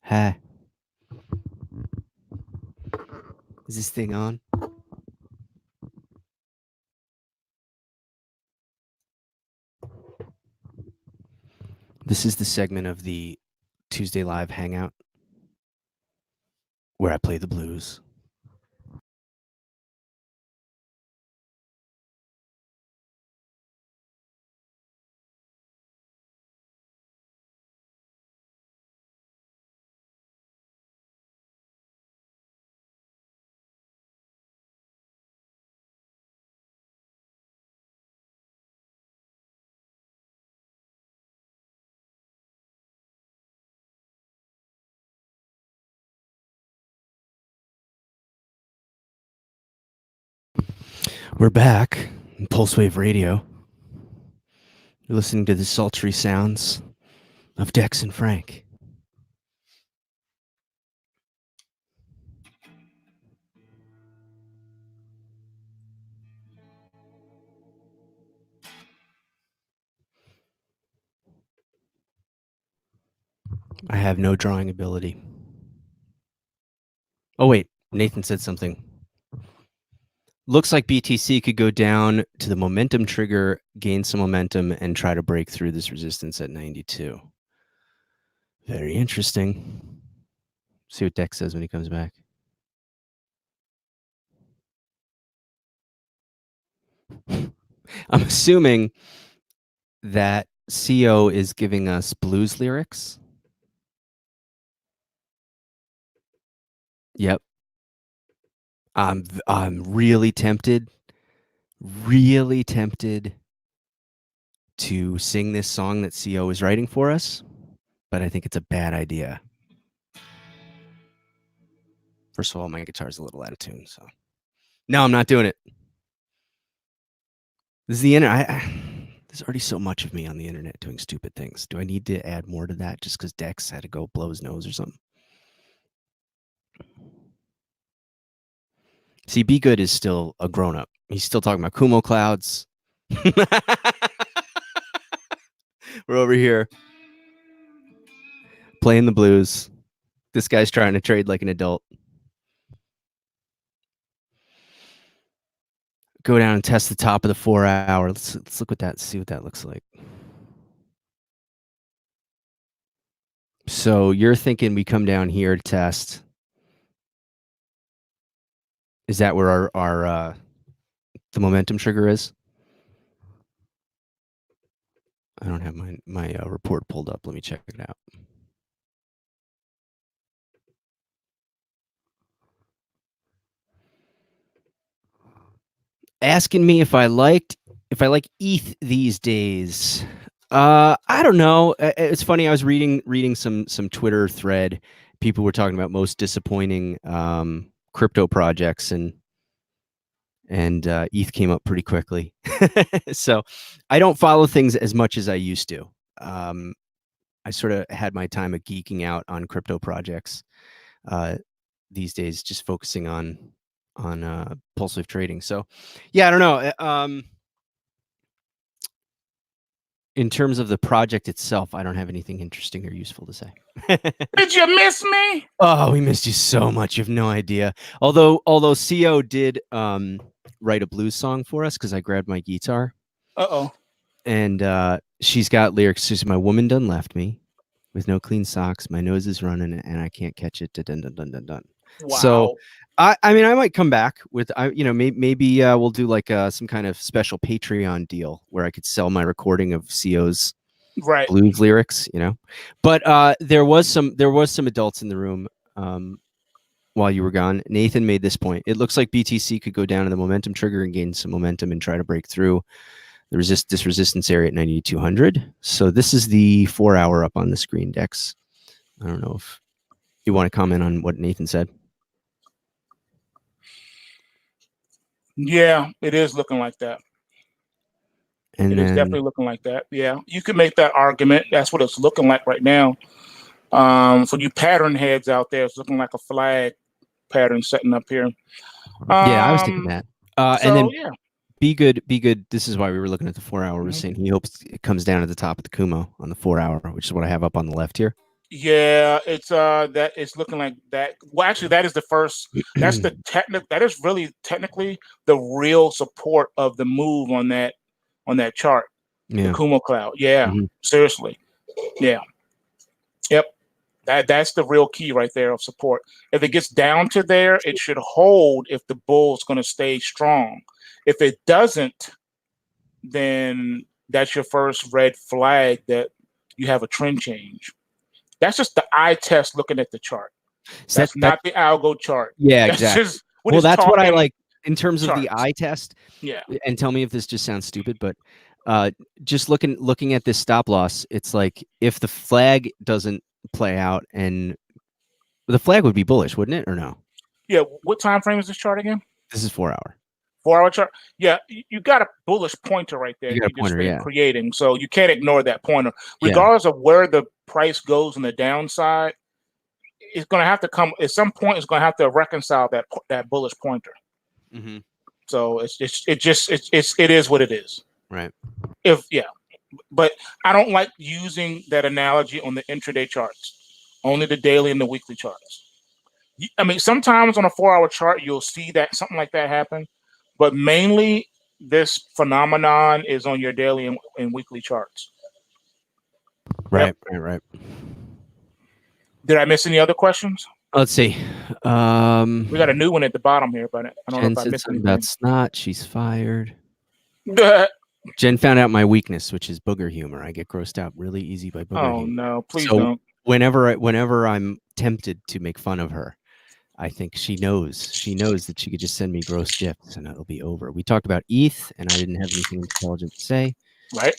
Hi. Is this thing on? This is the segment of the Tuesday Live Hangout where I play the blues. We're back in PulseWave Radio. You're listening to the sultry sounds of Dex and Frank. I have no drawing ability. Oh, wait. Nathan said something. Looks like BTC could go down to the momentum trigger, gain some momentum, and try to break through this resistance at 92. Very interesting. See what Dex says when he comes back. I'm assuming that CO is giving us blues lyrics. Yep. I'm really tempted to sing this song that CO is writing for us, but I think it's a bad idea. First of all, my guitar's a little out of tune, so no, I'm not doing it. This is the internet. There's already so much of me on the internet doing stupid things. Do I need to add more to that just because Dex had to go blow his nose or something? See, Be Good is still a grown-up. He's still talking about Kumo clouds. We're over here playing the blues. This guy's trying to trade like an adult. Go down and test the top of the 4 hour. Let's look at that, see what that looks like. So you're thinking we come down here to test. Is that where our the momentum trigger is? I don't have my report pulled up. Let me check it out. Asking me if I like ETH these days. I don't know. It's funny. I was reading some Twitter thread. People were talking about most disappointing crypto projects, and ETH came up pretty quickly. So I don't follow things as much as I used to. I sort of had my time of geeking out on crypto projects these days, just focusing on PulseWave trading. So yeah, I don't know. In terms of the project itself, I don't have anything interesting or useful to say. Did you miss me? Oh, we missed you so much. You have no idea. Although CO did write a blues song for us because I grabbed my guitar. Uh-oh. And she's got lyrics. She's my woman done left me with no clean socks. My nose is running and I can't catch it. Dun dun dun dun dun. Wow. So I mean, I might come back with, maybe we'll do like some kind of special Patreon deal where I could sell my recording of CO's blues lyrics, But there was some adults in the room while you were gone. Nathan made this point. It looks like BTC could go down to the momentum trigger and gain some momentum and try to break through this resistance area at 9,200. So this is the 4 hour up on the screen, Dex. I don't know if you want to comment on what Nathan said. Yeah, it is looking like that. And it's definitely looking like that. Yeah, you can make that argument. That's what it's looking like right now. For you pattern heads out there, it's looking like a flag pattern setting up here. Yeah, I was thinking that. And then yeah. Be good. This is why we were looking at the 4 hour. We're saying he hopes it comes down at the top of the Kumo on the 4 hour, which is what I have up on the left here. Yeah, it's looking like that. Well, actually, that is the first. That's the technical. That is really technically the real support of the move on that chart. Yeah. The Kumo cloud. Yeah, seriously. Yeah. Yep. That's the real key right there of support. If it gets down to there, it should hold if the bull's going to stay strong. If it doesn't, then that's your first red flag that you have a trend change. That's just the eye test looking at the chart. That's not the algo chart. Yeah, exactly. That's what I like in terms of the eye test. Yeah. And tell me if this just sounds stupid, but just looking at this stop loss, it's like if the flag doesn't play out, and the flag would be bullish, wouldn't it, or no? Yeah. What time frame is this chart again? This is 4 hour. 4 hour chart. Yeah, you got a bullish pointer right there. You got a just pointer, been yeah. creating, so you can't ignore that pointer, Yeah. regardless of where the price goes on the downside. It's going to have to come at some point. It's going to have to reconcile that bullish pointer. Mm-hmm. So it is what it is. Right. But I don't like using that analogy on the intraday charts. Only the daily and the weekly charts. I mean, sometimes on a 4 hour chart, you'll see that something like that happen, but mainly this phenomenon is on your daily and weekly charts. Right. Yep. Right. Did I miss any other questions? Let's see. We got a new one at the bottom here, but I don't know Jen if I said missed something anything. about snot. She's fired. Jen found out my weakness, which is booger humor. I get grossed out really easy by booger humor. Oh no, please so don't. Whenever I'm tempted to make fun of her, I think she knows that she could just send me gross gifs and it'll be over. We talked about ETH and I didn't have anything intelligent to say. Right.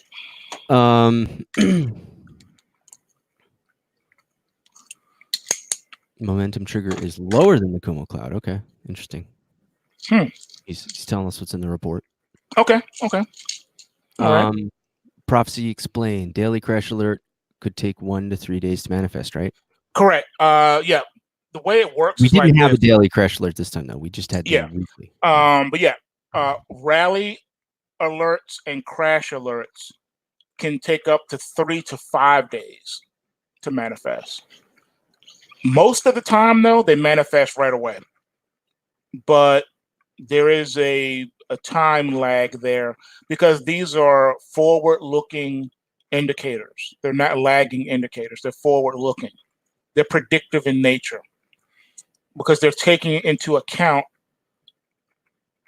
Momentum trigger is lower than the Kumo cloud. Okay, interesting. He's telling us what's in the report. Okay. All right. Prophecy explained. Daily crash alert could take 1 to 3 days to manifest, right? Correct. Yeah. The way it works. We is didn't like have this. a daily crash alert this time, though. We just had the weekly. But yeah, rally alerts and crash alerts can take up to 3 to 5 days to manifest. Most of the time, though, they manifest right away. But there is a time lag there because these are forward-looking indicators. They're not lagging indicators. They're forward-looking. They're predictive in nature because they're taking into account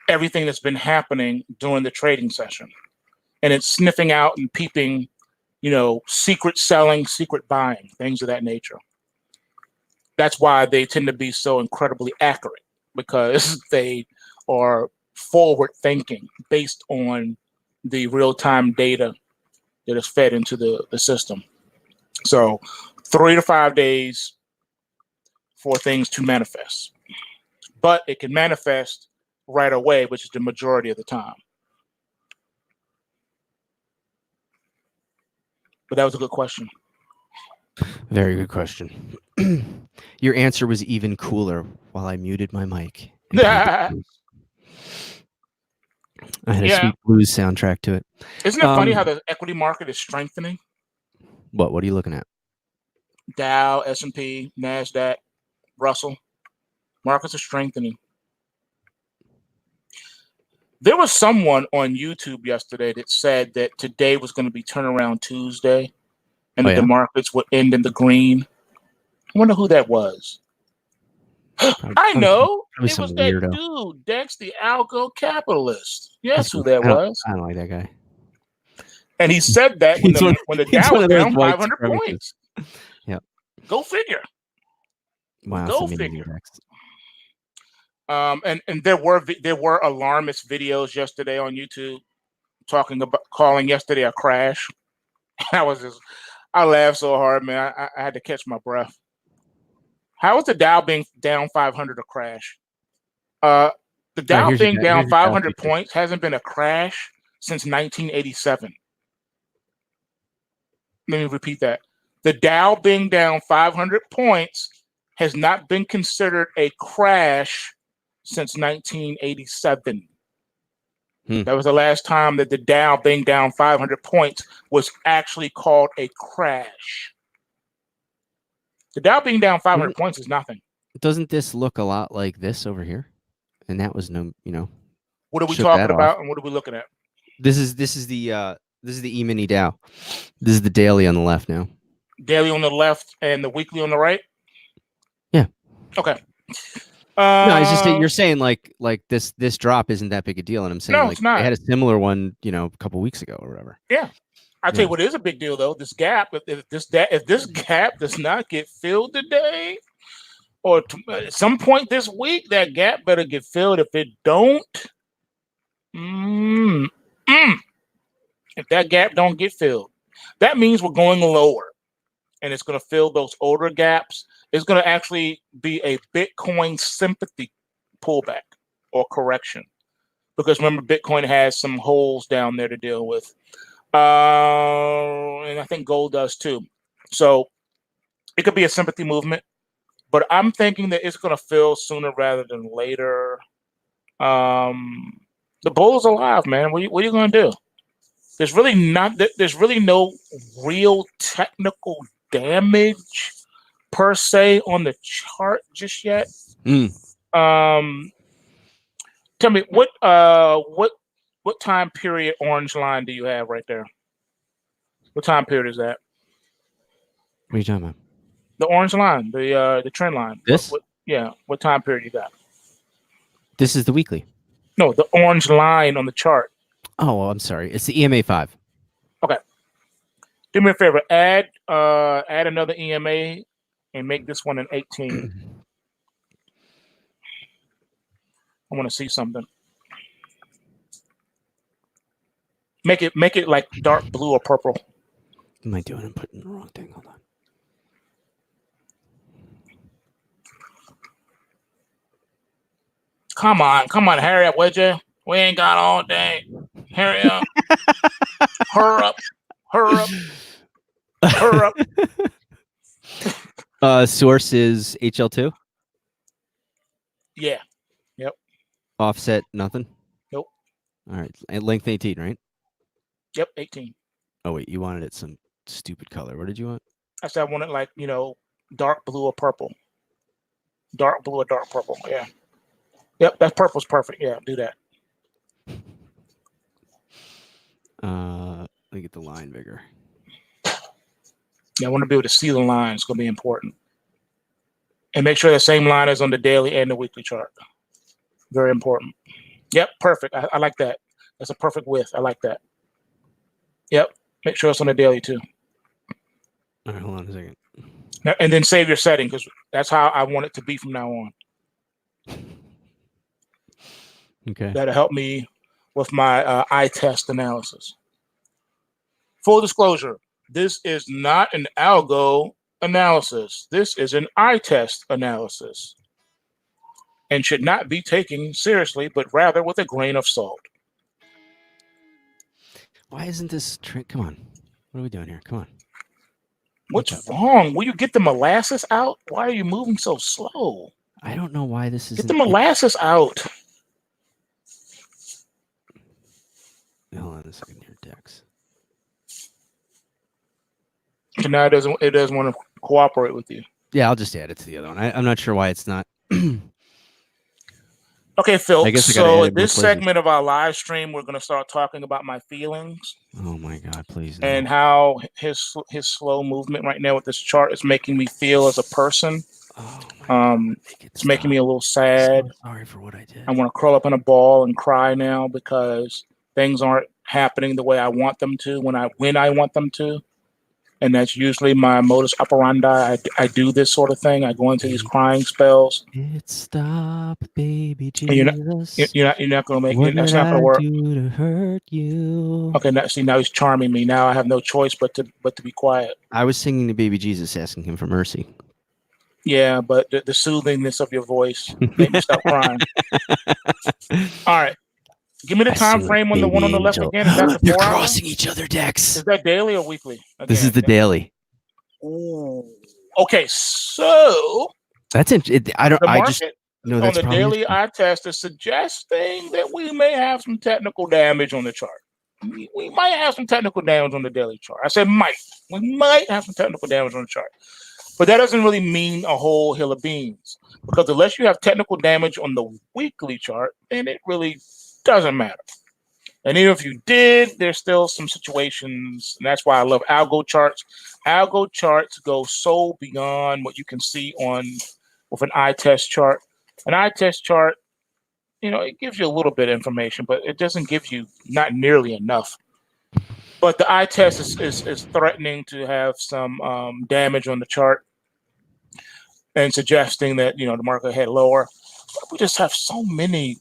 everything that's been happening during the trading session. And it's sniffing out and peeping, secret selling, secret buying, things of that nature. That's why they tend to be so incredibly accurate, because they are forward thinking based on the real-time data that is fed into the system. So 3 to 5 days for things to manifest. But it can manifest right away, which is the majority of the time. But that was a good question. Very good question. Your answer was even cooler while I muted my mic. I had a sweet blues soundtrack to it. Isn't it funny how the equity market is strengthening? What are you looking at? Dow, S&P, NASDAQ, Russell. Markets are strengthening. There was someone on YouTube yesterday that said that today was going to be turnaround Tuesday and that the markets would end in the green. I wonder who that was. I know. It was that weirdo. Dude, Dex, the algo capitalist. Yes, who that was. I don't like that guy. And he said that when the Dow was down 500 points. Yep. Go figure. Wow. Go figure. And there were alarmist videos yesterday on YouTube talking about calling yesterday a crash. I laughed so hard, man. I had to catch my breath. How is the Dow being down 500 a crash? The Dow being down 500 points hasn't been a crash since 1987. Let me repeat that. The Dow being down 500 points has not been considered a crash since 1987. That was the last time that the Dow being down 500 points was actually called a crash. The Dow being down 500 points is nothing. Doesn't this look a lot like this over here? And that was What are we talking about and what are we looking at? This is the E-mini Dow. This is the daily on the left now. Daily on the left and the weekly on the right? Yeah. Okay. No, it's just that you're saying like this drop isn't that big a deal, and I'm saying it's not. They had a similar one, a couple weeks ago or whatever. Yeah. I tell you what is a big deal though. This gap, if this gap does not get filled today, or at some point this week, that gap better get filled. If it don't, if that gap don't get filled, that means we're going lower, and it's going to fill those older gaps. It's going to actually be a Bitcoin sympathy pullback or correction. because remember, Bitcoin has some holes down there to deal with. And I think gold does too. So it could be a sympathy movement, but I'm thinking that it's going to fill sooner rather than later. The bull is alive, man. What are you going to do? There's really no real technical damage per se on the chart just yet. Tell me what time period orange line do you have right there? What time period is that? What are you talking about? The orange line, the trend line. This? What time period you got? This is the weekly. No, the orange line on the chart. Oh, well, I'm sorry. It's the EMA 5. Okay. Do me a favor. Add another EMA and make this one an 18. I want to see something. Make it like dark blue or purple. What am I doing? I'm putting the wrong thing. Hold on. Come on, hurry up, would you? We ain't got all day. Hurry up. Hurry up. Source is HL2? Yeah. Yep. Offset, nothing? Nope. All right. And length 18, right? Yep, 18. Oh, wait. You wanted it some stupid color. What did you want? I said I wanted like, dark blue or purple. Dark blue or dark purple. Yeah. Yep, that purple's perfect. Yeah, do that. Let me get the line bigger. Yeah, I want to be able to see the line. It's going to be important. And make sure the same line is on the daily and the weekly chart. Very important. Yep, perfect. I like that. That's a perfect width. I like that. Yep, make sure it's on the daily too. All right, hold on a second. Now, and then save your setting because that's how I want it to be from now on. Okay. That'll help me with my eye test analysis. Full disclosure, this is not an algo analysis. This is an eye test analysis and should not be taken seriously, but rather with a grain of salt. Why isn't this trick? Come on. What are we doing here? Come on. What's wrong? Will you get the molasses out? Why are you moving so slow? I don't know why this is. Get the molasses out. Hold on a second here, Dex. And now it doesn't want to cooperate with you. Yeah, I'll just add it to the other one. I'm not sure why it's not. Okay, Phil. So in this places. segment of our live stream, we're going to start talking about my feelings. Oh my God, please. No. And how his slow movement right now with this chart is making me feel as a person. Oh it's making me a little sad. So sorry for what I did. I want to curl up in a ball and cry now because things aren't happening the way I want them to when I want them to. And that's usually my modus operandi. I do this sort of thing. I go into these crying spells. Stop, baby Jesus. You're not going to make it. That's not going to work. Do to hurt you? Okay, now he's charming me. Now I have no choice but to be quiet. I was singing to baby Jesus, asking him for mercy. Yeah, but the soothingness of your voice made me stop crying. All right. Give me the time frame on the one on the left again. Is that the They're 4 hour? crossing each other, Dex. Is that daily or weekly? Again, this is the daily. Ooh. Okay, so that's interesting. I just know that's on the daily eye test is suggesting that we may have some technical damage on the chart. We might have some technical damage on the daily chart. I said might. We might have some technical damage on the chart. But that doesn't really mean a whole hill of beans. Because unless you have technical damage on the weekly chart, then it really doesn't matter. And even if you did, there's still some situations, and that's why I love algo charts. Algo charts go so beyond what you can see with an eye test chart. An eye test chart, it gives you a little bit of information, but it doesn't give you not nearly enough. But the eye test is threatening to have some damage on the chart and suggesting that the market head lower. But we just have so many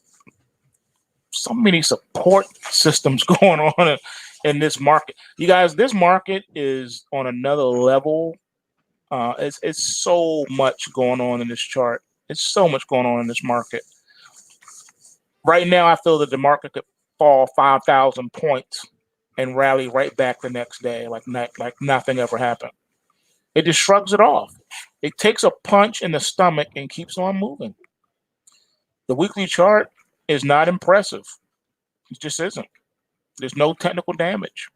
support systems going on in this market. You guys, this market is on another level. It's so much going on in this chart. It's so much going on in this market. Right now, I feel that the market could fall 5,000 points and rally right back the next day, like nothing ever happened. It just shrugs it off. It takes a punch in the stomach and keeps on moving. The weekly chart is not impressive. It just isn't. There's no technical damage.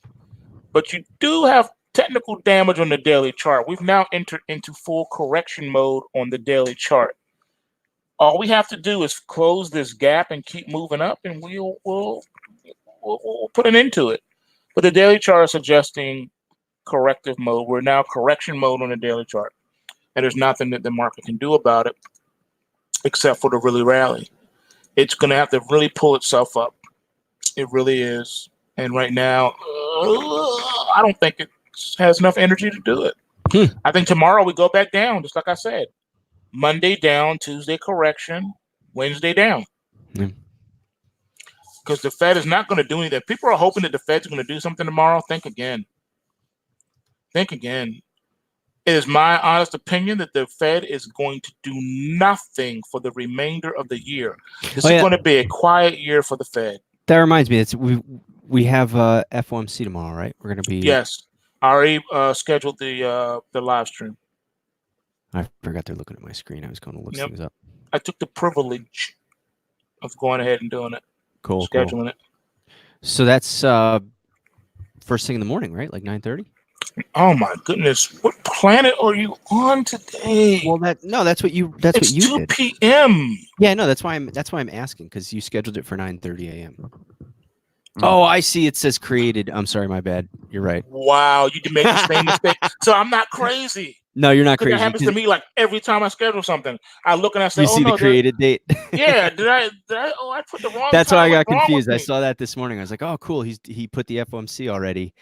But you do have technical damage on the daily chart. We've now entered into full correction mode on the daily chart. All we have to do is close this gap and keep moving up, and we'll put an end to it. But the daily chart is suggesting corrective mode. We're now correction mode on the daily chart, and there's nothing that the market can do about it except for to really rally. It's going to have to really pull itself up. It really is. And right now, I don't think it has enough energy to do it. I think tomorrow we go back down, just like I said. Monday down, Tuesday correction, Wednesday down. Because the Fed is not going to do anything. People are hoping that the Fed's going to do something tomorrow. Think again. Think again. It is my honest opinion that the Fed is going to do nothing for the remainder of the year. This is going to be a quiet year for the Fed. That reminds me, we have FOMC tomorrow, right? We're going to be... Yes. I already scheduled the live stream. I forgot they're looking at my screen. I was going to look things up. I took the privilege of going ahead and doing it. Cool. Scheduling it. So that's first thing in the morning, right? Like 9:30? Oh my goodness! What planet are you on today? Well, that's what you it's did. 2 p.m. Yeah, no, that's why I'm asking, because you scheduled it for 9:30 a.m. Oh, I see. It says created. I'm sorry, my bad. You're right. Wow, you can make the same mistake. So I'm not crazy. No, you're not crazy. That happens to me like every time I schedule something. I look and I say, you see the created date? Yeah, did I? Oh, I put the wrong. That's why I got What's confused. I saw that this morning. I was like, oh, cool. He put the FOMC already,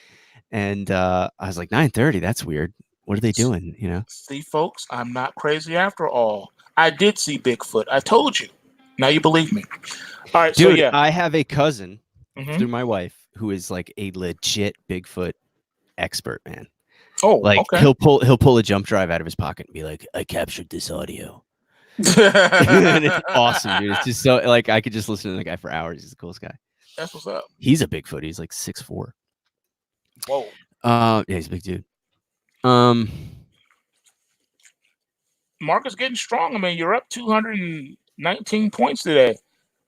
and I was like, 9:30. That's weird. What are they doing? You know? See, folks, I'm not crazy after all. I did see Bigfoot. I told you. Now you believe me. All right, dude. So yeah, I have a cousin through my wife who is like a legit Bigfoot expert, man. Oh, like okay. he'll pull a jump drive out of his pocket and be like, I captured this audio. And it's awesome, dude. It's just so like I could just listen to the guy for hours. He's the coolest guy. That's what's up. He's a Bigfoot. He's like 6'4". Whoa. Yeah, he's a big dude. Market's getting strong. I mean, you're up 219 points today.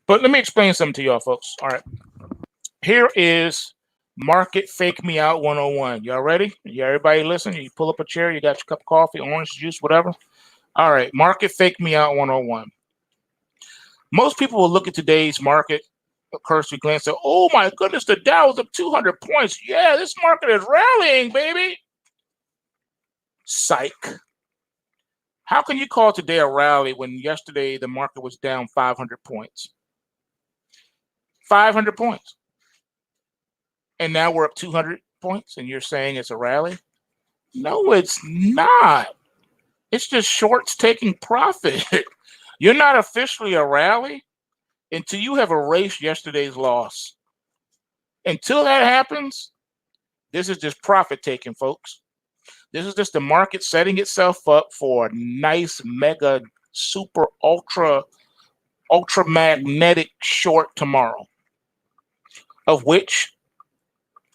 But let me explain something to y'all, folks. All right. Here is Market Fake Me Out 101. Y'all ready? Everybody listen? You pull up a chair, you got your cup of coffee, orange juice, whatever. All right, Market Fake Me Out 101. Most people will look at today's market, a cursory glance, and say, oh my goodness, the Dow is up 200 points. Yeah, this market is rallying, baby. Psych. How can you call today a rally when yesterday the market was down 500 points? 500 points. And now we're up 200 points, and you're saying it's a rally? No, it's not. It's just shorts taking profit. You're not officially a rally until you have erased yesterday's loss. Until that happens, this is just profit taking, folks. This is just the market setting itself up for a nice, mega, super, ultra magnetic short tomorrow, of which,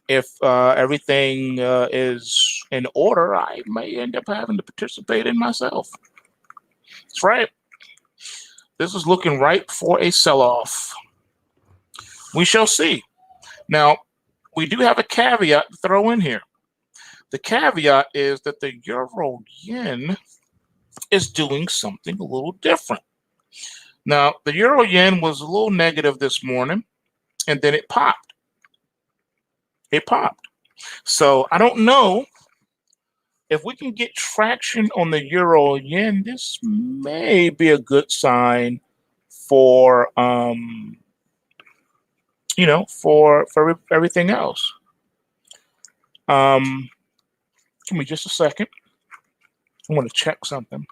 if everything is in order, I may end up having to participate in myself. That's right. This is looking ripe for a sell-off. We shall see. Now, we do have a caveat to throw in here. The caveat is that the euro yen is doing something a little different. Now, the euro yen was a little negative this morning, and then it popped. It popped. So I don't know if we can get traction on the euro yen. This may be a good sign for for everything else. Give me just a second. I want to check something.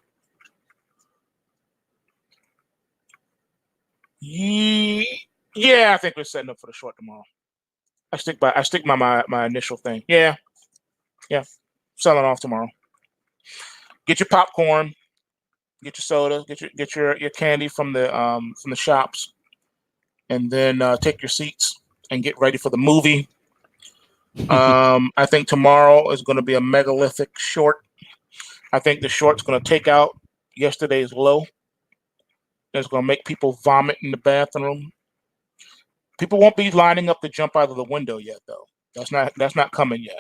Yeah, I think we're setting up for the short tomorrow. I stick by my initial thing. Yeah. Selling off tomorrow. Get your popcorn, get your soda, get your candy from the shops. and then take your seats and get ready for the movie. I think tomorrow is going to be a megalithic short. I think the short's going to take out yesterday's low. It's going to make people vomit in the bathroom. People won't be lining up to jump out of the window yet, though. That's not coming yet.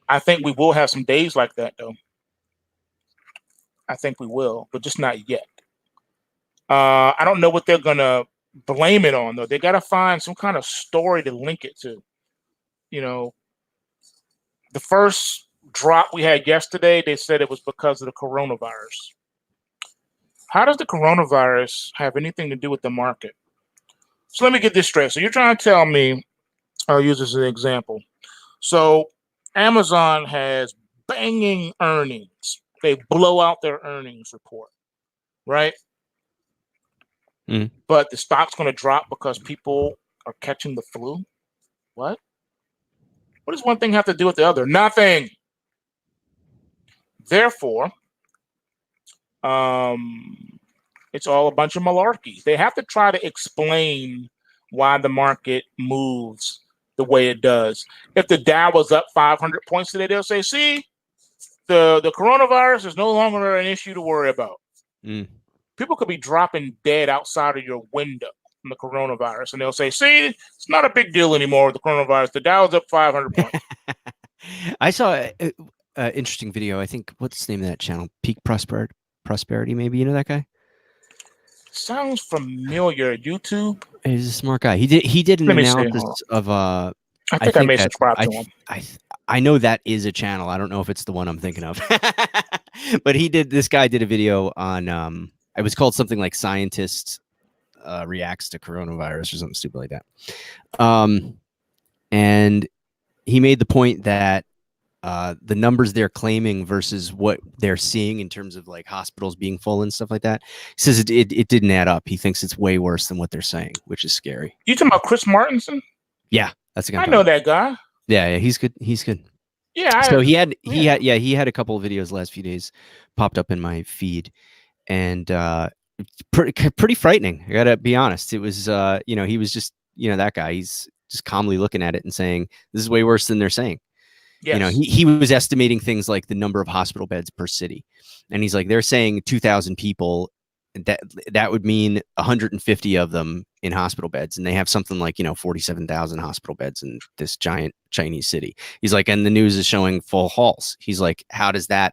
I think we will have some days like that, though. I think we will, but just not yet. I don't know what they're going to blame it on, though. They got to find some kind of story to link it to. You know, the first drop we had yesterday, they said it was because of the coronavirus. How does the coronavirus have anything to do with the market? So let me get this straight. So you're trying to tell me, I'll use this as an example. So Amazon has banging earnings. They blow out their earnings report, right? But the stock's going to drop because people are catching the flu. What? What does one thing have to do with the other? Nothing. Therefore, it's all a bunch of malarkey. They have to try to explain why the market moves the way it does. If the Dow was up 500 points today, they'll say, see, the coronavirus is no longer an issue to worry about. People could be dropping dead outside of your window from the coronavirus, and they'll say, see, it's not a big deal anymore with the coronavirus. The Dow's up 500 points. I saw an interesting video. I think, what's the name of that channel? Peak Prosperity, maybe. You know that guy? Sounds familiar. YouTube? He's a smart guy. He did an analysis of I think I may subscribe to him. I know that is a channel. I don't know if it's the one I'm thinking of. But this guy did a video on it was called something like Scientist Reacts to Coronavirus or something stupid like that. And he made the point that the numbers they're claiming versus what they're seeing in terms of like hospitals being full and stuff like that. He says it didn't add up. He thinks it's way worse than what they're saying, which is scary. You talking about Chris Martinson? Yeah, that's the guy. I know that guy. Yeah, he's good. He's good. Yeah. So he had a couple of videos the last few days popped up in my feed, and pretty frightening. I gotta be honest. It was he was just that guy. He's just calmly looking at it and saying this is way worse than they're saying. Yes. He was estimating things like the number of hospital beds per city, and he's like, they're saying 2,000 people. That would mean 150 of them in hospital beds, and they have something like 47,000 hospital beds in this giant Chinese city. He's like, and the news is showing full halls. He's like, how does that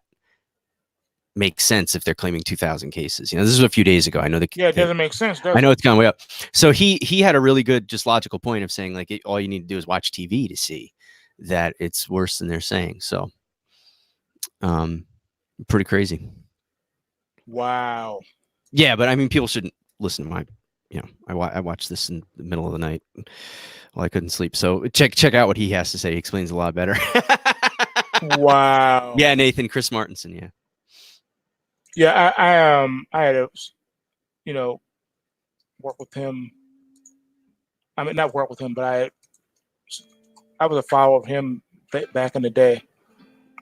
make sense if they're claiming 2,000 cases? This is a few days ago. I know it doesn't make sense. I know it's gone way up. So he had a really good, just logical point of saying like all you need to do is watch TV to see that it's worse than they're saying. So, pretty crazy. Wow. Yeah, but I mean, people shouldn't listen to my, I watched this in the middle of the night while I couldn't sleep. So check out what he has to say. He explains a lot better. Wow. Yeah, Nathan, Chris Martinson. Yeah. Yeah, I had to, work with him. I mean, not work with him, but I was a follower of him back in the day.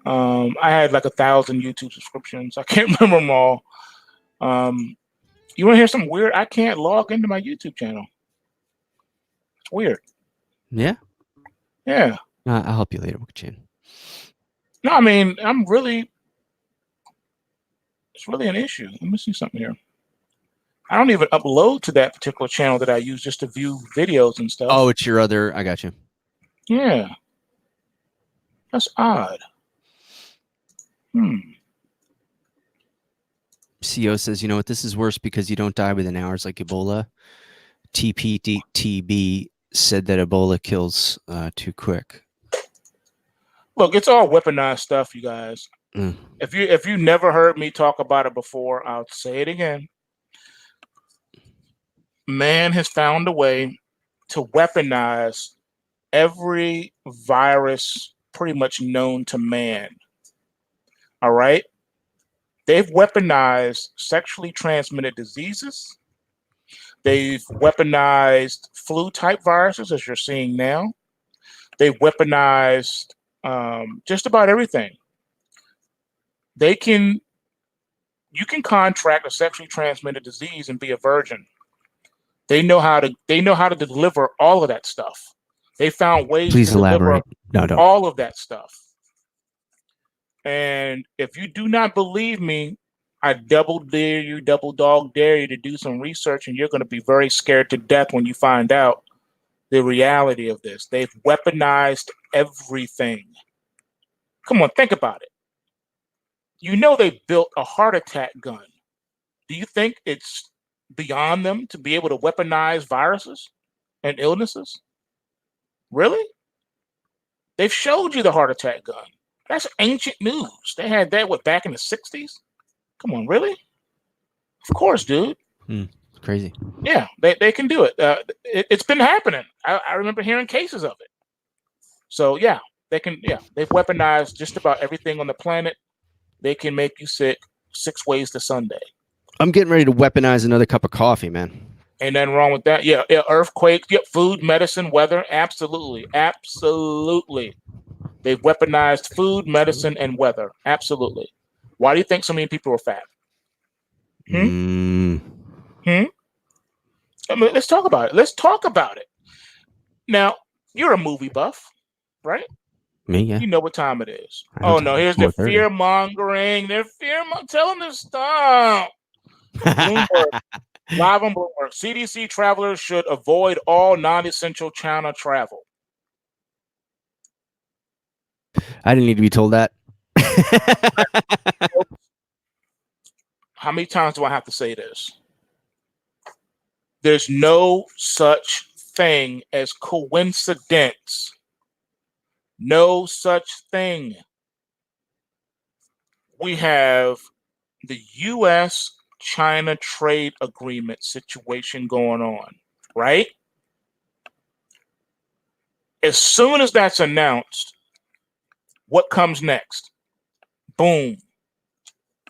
I had like 1,000 YouTube subscriptions. I can't remember them all. You want to hear something weird? I can't log into my YouTube channel. It's weird. Yeah. Yeah. I'll help you later, Chin. No, I mean, it's really an issue. Let me see something here. I don't even upload to that particular channel that I use just to view videos and stuff. Oh, it's your other. I got you. Yeah. That's odd. CO says, you know what, this is worse because you don't die within hours like Ebola. TPTB said that Ebola kills too quick. Look, it's all weaponized stuff, you guys. If you never heard me talk about it before, I'll say it again. Man has found a way to weaponize every virus pretty much known to man. All right? They've weaponized sexually transmitted diseases. They've weaponized flu-type viruses, as you're seeing now. They've weaponized just about everything. You can contract a sexually transmitted disease and be a virgin. They know how to deliver all of that stuff. They found ways Please to deliver elaborate. No, don't. all of that stuff. And if you do not believe me, I double dare you, double dog dare you to do some research, and you're going to be very scared to death when you find out the reality of this. They've weaponized everything. Come on, think about it. You know they built a heart attack gun. Do you think it's beyond them to be able to weaponize viruses and illnesses? Really? They've showed you the heart attack gun. That's ancient news. They had that back in the 60s? Come on, really? Of course, dude. Crazy. Yeah, they can do it. It's been happening. I remember hearing cases of it. So yeah, they can. Yeah, they've weaponized just about everything on the planet. They can make you sick 6 ways to Sunday. I'm getting ready to weaponize another cup of coffee, man. Ain't nothing wrong with that. Yeah, earthquake, yep, food, medicine, weather, absolutely. They've weaponized food, medicine, and weather. Absolutely. Why do you think so many people are fat? I mean, let's talk about it. Now, you're a movie buff, right? Me, yeah. You know what time it is. Oh no, here's the fear mongering. They're tell them to stop. Bloomberg, live on Bloomberg. CDC travelers should avoid all non-essential China travel. I didn't need to be told that. How many times do I have to say this? There's no such thing as coincidence. No such thing. We have the U.S.-China trade agreement situation going on, right? As soon as that's announced, what comes next? Boom.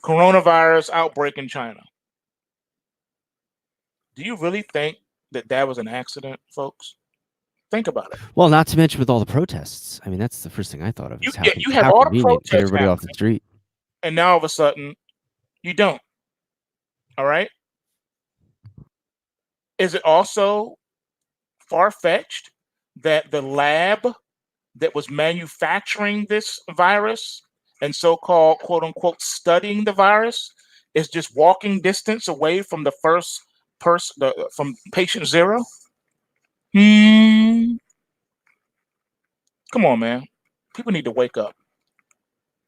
Coronavirus outbreak in China. Do you really think that was an accident, folks? Think about it. Well, not to mention with all the protests. I mean, that's the first thing I thought of. You have all the protests, get everybody off the street, and now all of a sudden, you don't. All right. Is it also far-fetched that the lab that was manufacturing this virus and so-called quote-unquote studying the virus is just walking distance away from the first person, from patient 0? Come on, man. People need to wake up.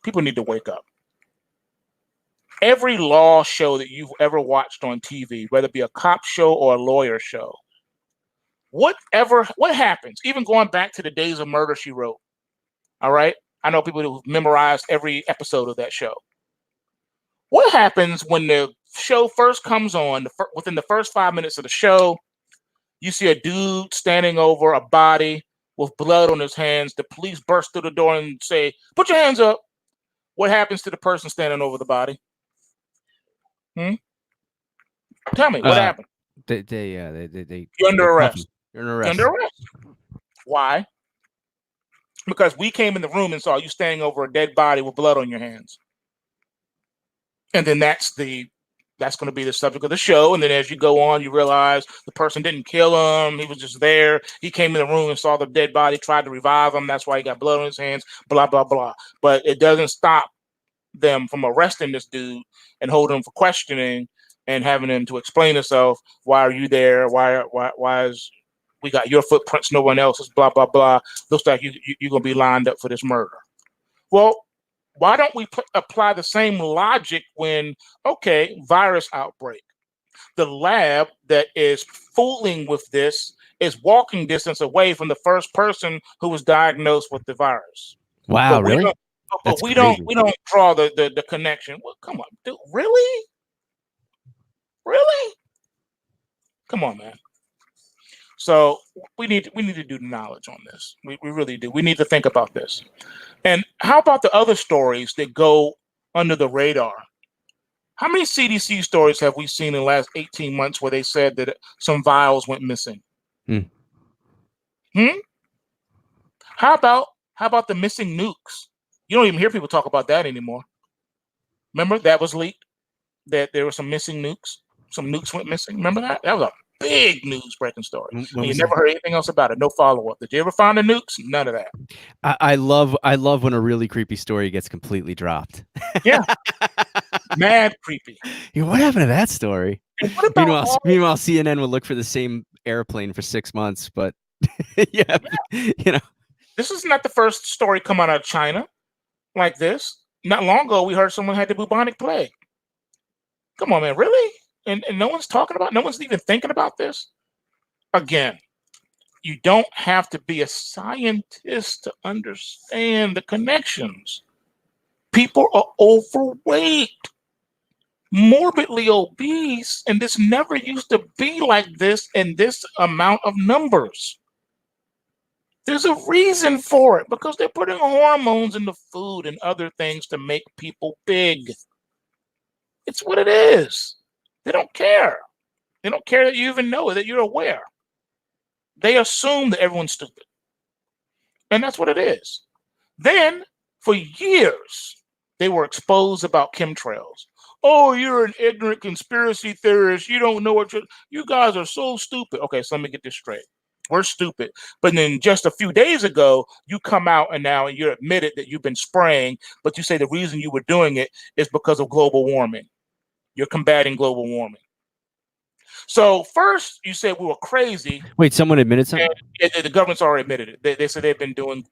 People need to wake up. Every law show that you've ever watched on TV, whether it be a cop show or a lawyer show, what happens, even going back to the days of Murder, She Wrote, all right? I know people who've memorized every episode of that show. What happens when the show first comes on, within the first 5 minutes of the show, you see a dude standing over a body with blood on his hands. The police burst through the door and say, "Put your hands up." What happens to the person standing over the body? Tell me, what happened? You're under arrest. You're under arrest. Why? Because we came in the room and saw you standing over a dead body with blood on your hands. And then that's going to be the subject of the show. And then as you go on, you realize the person didn't kill him. He was just there. He came in the room and saw the dead body, tried to revive him. That's why he got blood on his hands, blah, blah, blah. But it doesn't stop them from arresting this dude and holding him for questioning and having him to explain himself. Why are you there? Why is we got your footprints, no one else's, blah, blah, blah. Looks like you're going to be lined up for this murder. Well, why don't we apply the same logic when, okay, virus outbreak. The lab that is fooling with this is walking distance away from the first person who was diagnosed with the virus. Wow, really? But we don't draw the connection. Well, come on, dude. Really? Really? Come on, man. So we need to do knowledge on this. We really do. We need to think about this. And how about the other stories that go under the radar? How many CDC stories have we seen in the last 18 months where they said that some vials went missing? How about the missing nukes? You don't even hear people talk about that anymore. Remember that was leaked, that there were some missing nukes. Some nukes went missing. Remember that? That was big news breaking story. When And you was never that? heard anything else about it. No follow up. Did you ever find the nukes? None of that. I love when a really creepy story gets completely dropped. Yeah, mad creepy. What happened to that story? And what about Meanwhile, all? meanwhile, CNN would look for the same airplane for 6 months, but yeah, This is not the first story come out of China like this. Not long ago, we heard someone had the bubonic plague. Come on, man, really? And no one's talking about. No one's even thinking about this. Again, you don't have to be a scientist to understand the connections. People are overweight, morbidly obese, and this never used to be like this in this amount of numbers. There's a reason for it because they're putting hormones in the food and other things to make people big. It's what it is. They don't care. They don't care that you even know it, that you're aware. They assume that everyone's stupid. And that's what it is. Then, for years, they were exposed about chemtrails. Oh, you're an ignorant conspiracy theorist. You don't know what you guys are so stupid. Okay, so let me get this straight. We're stupid. But then just a few days ago, you come out and now you're admitted that you've been spraying, but you say the reason you were doing it is because of global warming. You're combating global warming. So first you said we were crazy. Wait, someone admitted something? And the government's already admitted it. They said they've been doing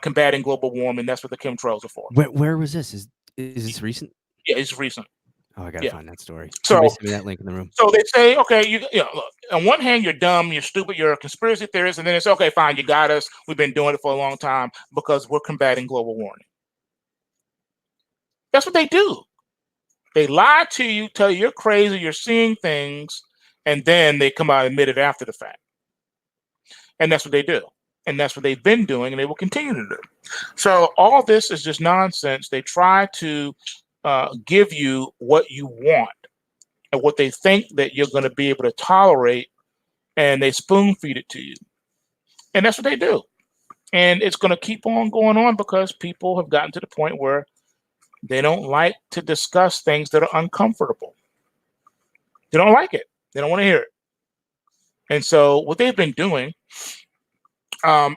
combating global warming. That's what the chemtrails are for. Where was this? Is this recent? Yeah, it's recent. Oh, I gotta find that story. So Somebody send me that link in the room. So they say, okay, you know, look, on one hand, you're dumb, you're stupid, you're a conspiracy theorist, and then it's okay, fine, you got us. We've been doing it for a long time because we're combating global warming. That's what they do. They lie to you, tell you you're crazy, you're seeing things, and then they come out and admit it after the fact. And that's what they do. And that's what they've been doing, and they will continue to do. So all this is just nonsense. They try to give you what you want and what they think that you're going to be able to tolerate, and they spoon feed it to you. And that's what they do. And it's going to keep on going on because people have gotten to the point where they don't like to discuss things that are uncomfortable. They don't like it. They don't want to hear it. And so what they've been doing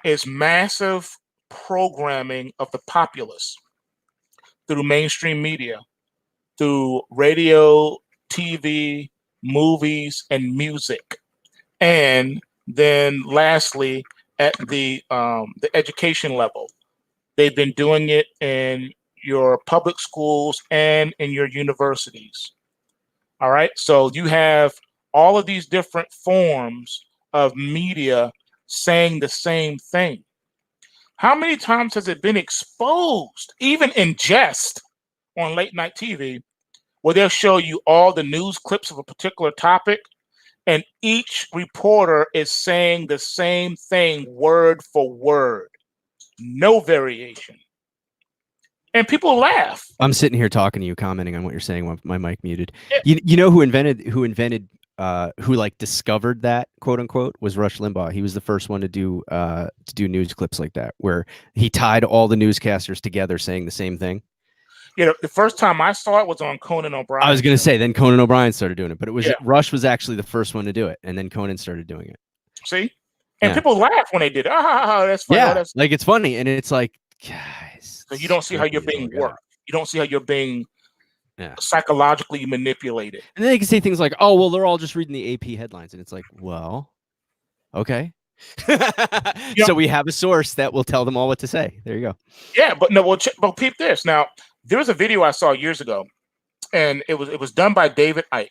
is massive programming of the populace through mainstream media, through radio, TV, movies, and music. And then lastly, at the education level, they've been doing it in your public schools and in your universities. All right. So you have all of these different forms of media saying the same thing. How many times has it been exposed, even in jest, on late night TV, where they'll show you all the news clips of a particular topic, and each reporter is saying the same thing word for word, no variation. And people laugh. I'm sitting here talking to you, commenting on what you're saying with my mic muted. Yeah. You know who like discovered that, quote unquote, was Rush Limbaugh. He was the first one to do news clips like that, where he tied all the newscasters together saying the same thing. You know, the first time I saw it was on Conan O'Brien. I was going to say, then Conan O'Brien started doing it, but it was Rush was actually the first one to do it, and then Conan started doing it. See? And people laugh when they did it. Oh, that's funny. Yeah, like it's funny, and it's like, guys. So you don't see how you're being worked. You don't see how you're being psychologically manipulated. And then they can say things like, oh, well, they're all just reading the AP headlines. And it's like, well, okay. So we have a source that will tell them all what to say. There you go. Yeah, but no, but peep this. Now, there was a video I saw years ago, and it was done by David Icke.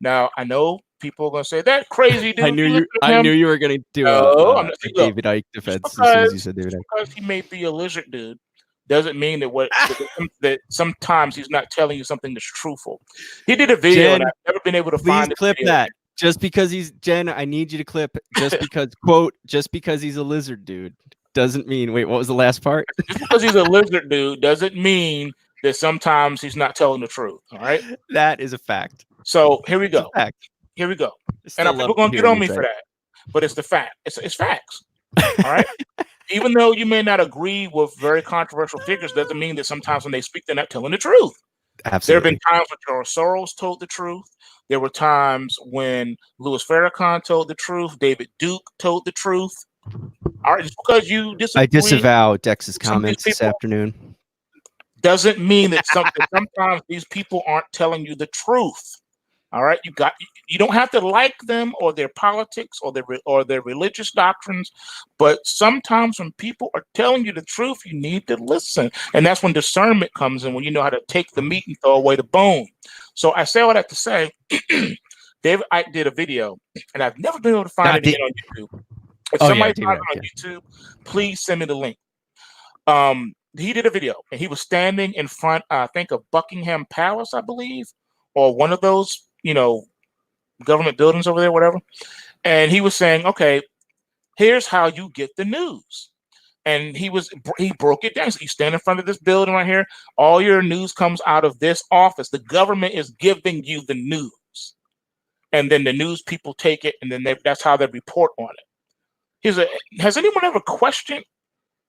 Now, I know people are going to say, that crazy dude. I knew you were going to do a David Icke defense as soon as you said David Icke. Because he may be a lizard dude doesn't mean that sometimes he's not telling you something that's truthful. He did a video, and I've never been able to find it. Please clip that. Just because he's Jen, I need you to clip just because quote, just because he's a lizard dude doesn't mean wait, what was the last part? Just because he's a lizard dude doesn't mean that sometimes he's not telling the truth. All right. That is a fact. So here we go. Here we go. And people gonna get on me for that. But it's the fact. It's facts. All right. Even though you may not agree with very controversial figures, doesn't mean that sometimes when they speak, they're not telling the truth. There have been Absolutely. times when George Soros told the truth. There were times when Louis Farrakhan told the truth. David Duke told the truth. All right, just because you I disagree disavow Dex's with some of these comments this people afternoon. doesn't mean that sometimes these people aren't telling you the truth. All right, you don't have to like them or their politics or their religious doctrines, but sometimes when people are telling you the truth, you need to listen, and that's when discernment comes in, when you know how to take the meat and throw away the bone. So I say all that to say, David Icke did a video, and I've never been able to find it again on YouTube. If Oh yeah, somebody David finds Icke, it on YouTube, please send me the link. He did a video, and he was standing in front, I think, of Buckingham Palace, I believe, or one of those, government buildings over there, whatever. And he was saying, okay, here's how you get the news. And he broke it down. So you stand in front of this building right here. All your news comes out of this office. The government is giving you the news. And then the news people take it, and then that's how they report on it. Has anyone ever questioned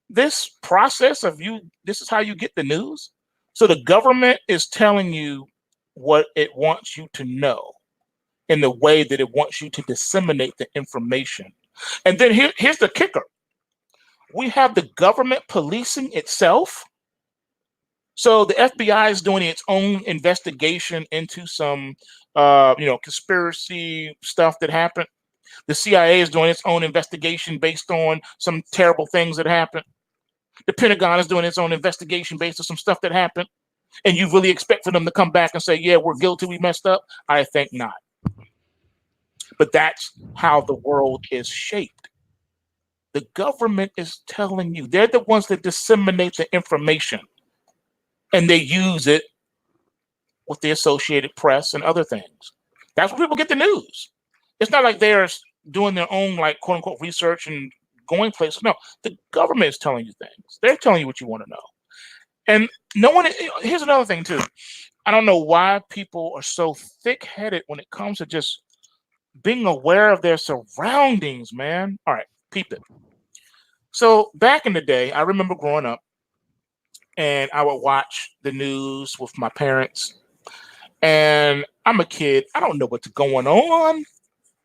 this process of this is how you get the news? So the government is telling you what it wants you to know in the way that it wants you to disseminate the information. And then here's the kicker. We have the government policing itself. So the FBI is doing its own investigation into some conspiracy stuff that happened. The CIA is doing its own investigation based on some terrible things that happened. The Pentagon is doing its own investigation based on some stuff that happened. And you really expect for them to come back and say, yeah, we're guilty, we messed up? I think not. But that's how the world is shaped. The government is telling you. They're the ones that disseminate the information. And they use it with the Associated Press and other things. That's where people get the news. It's not like they're doing their own, like, quote unquote, research and going places. No, the government is telling you things. They're telling you what you want to know. And here's another thing too. I don't know why people are so thick-headed when it comes to just being aware of their surroundings, man. All right, peep it. So back in the day, I remember growing up, and I would watch the news with my parents. And I'm a kid. I don't know what's going on.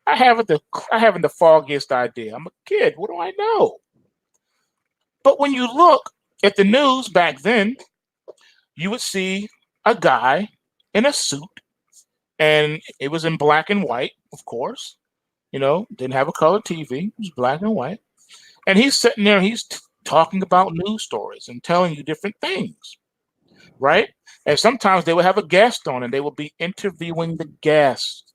I haven't the foggiest idea. I'm a kid. What do I know? But when you look at the news back then, you would see a guy in a suit, and it was in black and white, of course. Didn't have a color TV. It was black and white. And he's sitting there, he's talking about news stories and telling you different things, right? And sometimes they would have a guest on, and they would be interviewing the guest.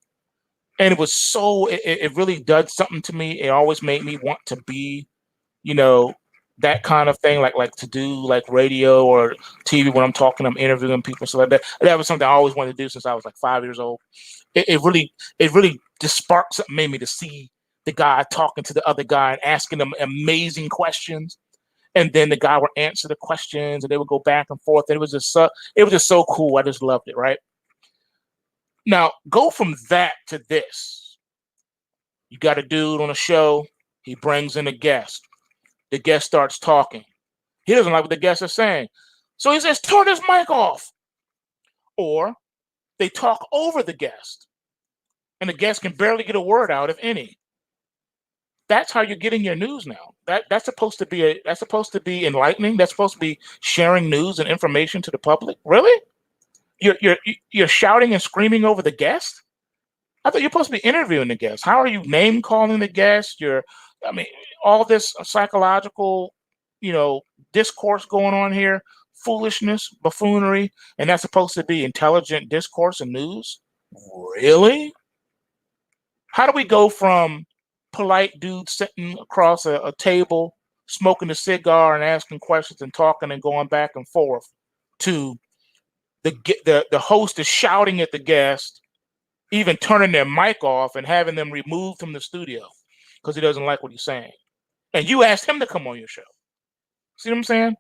And it really did something to me. It always made me want to be, that kind of thing, like to do like radio or TV when I'm talking, I'm interviewing people, stuff like that. That was something I always wanted to do since I was like 5 years old. It really just sparked something in me to see the guy talking to the other guy and asking them amazing questions, and then the guy would answer the questions, and they would go back and forth. And it was just so cool. I just loved it. Right now, go from that to this. You got a dude on a show. He brings in a guest. The guest starts talking. He doesn't like what the guest is saying, so he says, "Turn his mic off," or they talk over the guest, and the guest can barely get a word out, if any. That's how you're getting your news now. That's supposed to be enlightening. That's supposed to be sharing news and information to the public. Really? You're shouting and screaming over the guest? I thought you're supposed to be interviewing the guest. How are you name calling the guest? All this psychological, discourse going on here, foolishness, buffoonery, and that's supposed to be intelligent discourse and news? Really? How do we go from polite dudes sitting across a table, smoking a cigar and asking questions and talking and going back and forth, to the host is shouting at the guest, even turning their mic off and having them removed from the studio because he doesn't like what he's saying? And you asked him to come on your show. See what I'm saying?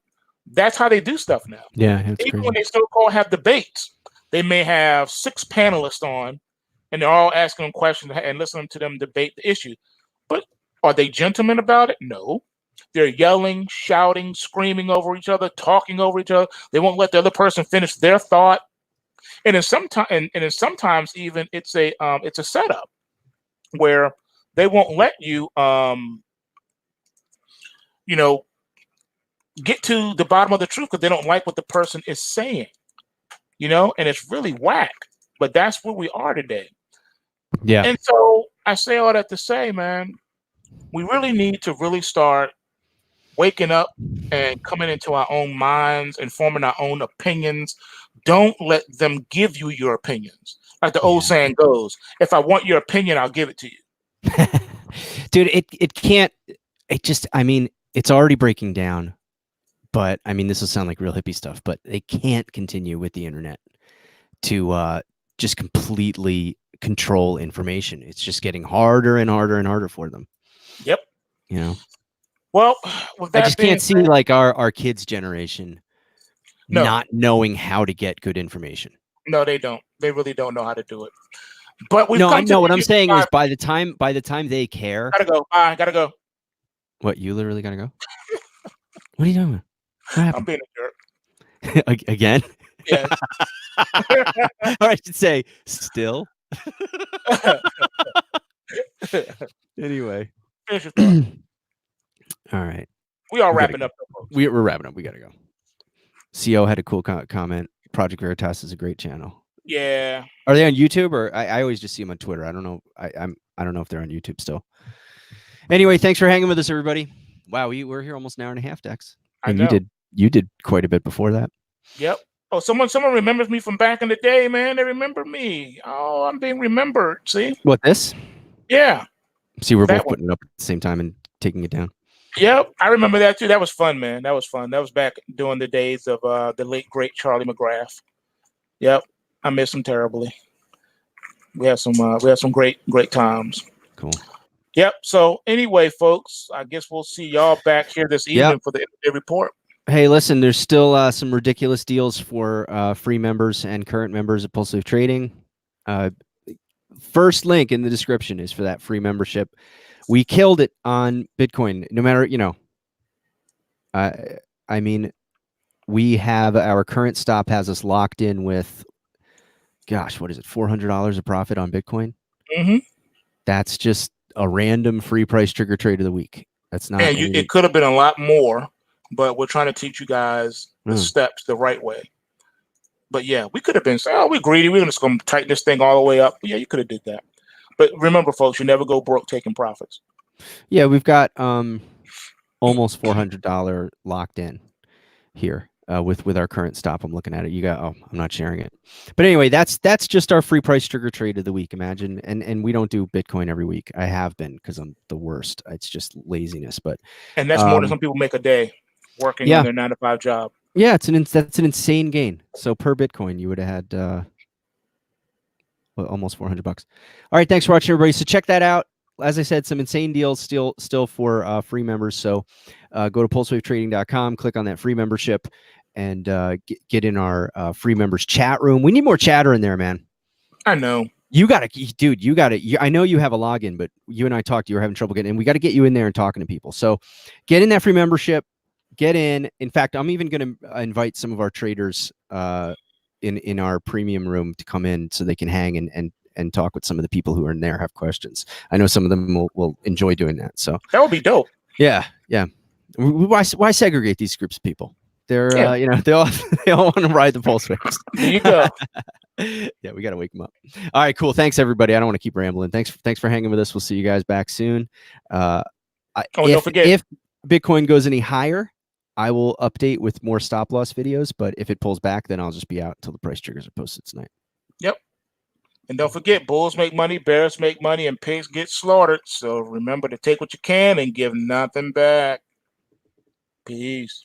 That's how they do stuff now. Yeah, it's Even crazy. when they so-called have debates, they may have 6 panelists on, and they're all asking them questions and listening to them debate the issue. But are they gentlemen about it? No. They're yelling, shouting, screaming over each other, talking over each other. They won't let the other person finish their thought. And then sometimes, and then sometimes even it's a setup where they won't let you, you know, get to the bottom of the truth because they don't like what the person is saying, and it's really whack. But that's where we are today. Yeah. And so I say all that to say, man, we really need to really start waking up and coming into our own minds and forming our own opinions. Don't let them give you your opinions. Like the old saying goes, if I want your opinion, I'll give it to you. Dude, it can't, I mean, it's already breaking down, but I mean, this will sound like real hippie stuff, but they can't continue with the internet to just completely control information. It's just getting harder and harder and harder for them. Yep. Well, with that I just can't see like our kids' generation not knowing how to get good information. No, they don't. They really don't know how to do it. But we've what I'm saying is by the time they care. Gotta go. I gotta go. What, you literally gotta go? What are you doing? What happened? I'm being a jerk. Again? Yes. Or I should say, still. Anyway. Finish your thought. All right. We are wrapping up. We're wrapping up. We gotta go. CO had a cool comment. Project Veritas is a great channel. Yeah. Are they on YouTube, or I always just see them on Twitter? I don't know. I don't know if they're on YouTube still. Anyway, thanks for hanging with us, everybody. Wow, we're here almost an hour and a half, Dex. And you did quite a bit before that. Yep. Oh, someone remembers me from back in the day, man. They remember me. Oh, I'm being remembered. See? What, this? Yeah. See, we're both putting it up at the same time and taking it down. Yep, I remember that too. That was fun, man. That was fun. That was back during the days of the late great Charlie McGrath. Yep, I miss him terribly. We had some great times. Cool. Yep. So anyway, folks, I guess we'll see y'all back here this evening for the report. Hey, listen, there's still some ridiculous deals for free members and current members of PulseWave Trading. First link in the description is for that free membership. We killed it on Bitcoin. No matter, I mean, we have our current stop has us locked in with, gosh, what is it? $400 of profit on Bitcoin. Mm-hmm. That's just a random free price trigger trade of the week. That's not. And it could have been a lot more, but we're trying to teach you guys the steps the right way. But yeah, we could have been saying, "Oh, we're greedy. We're just going to tighten this thing all the way up." But yeah, you could have did that. But remember, folks, you never go broke taking profits. Yeah, we've got almost $400 locked in here with our current stop. I'm looking at it. I'm not sharing it. But anyway, that's just our free price trigger trade of the week. Imagine, and we don't do Bitcoin every week. I have been because I'm the worst. It's just laziness. But that's more than some people make a day working on their 9-to-5 job. Yeah, that's an insane gain. So per Bitcoin, you would have had almost $400. All right, thanks for watching, everybody. So check that out. As I said, some insane deals still for free members. So go to pulsewavetrading.com, click on that free membership, and get in our free members chat room. We need more chatter in there, man. I know. You got to. I know you have a login, but you and I talked. You were having trouble getting in. We got to get you in there and talking to people. So get in that free membership. Get in. In fact, I'm even going to invite some of our traders in our premium room to come in so they can hang and talk with some of the people who are in there, have questions. I know some of them will enjoy doing that. So that would be dope. Yeah. Why segregate these groups of people? They're they all want to ride the pulse waves. There you go. Yeah, we got to wake them up. All right, cool. Thanks, everybody. I don't want to keep rambling. Thanks for hanging with us. We'll see you guys back soon. Don't forget, if Bitcoin goes any higher, I will update with more stop loss videos. But if it pulls back, then I'll just be out until the price triggers are posted tonight. Yep. And don't forget, bulls make money, bears make money, and pigs get slaughtered. So remember to take what you can and give nothing back. Peace.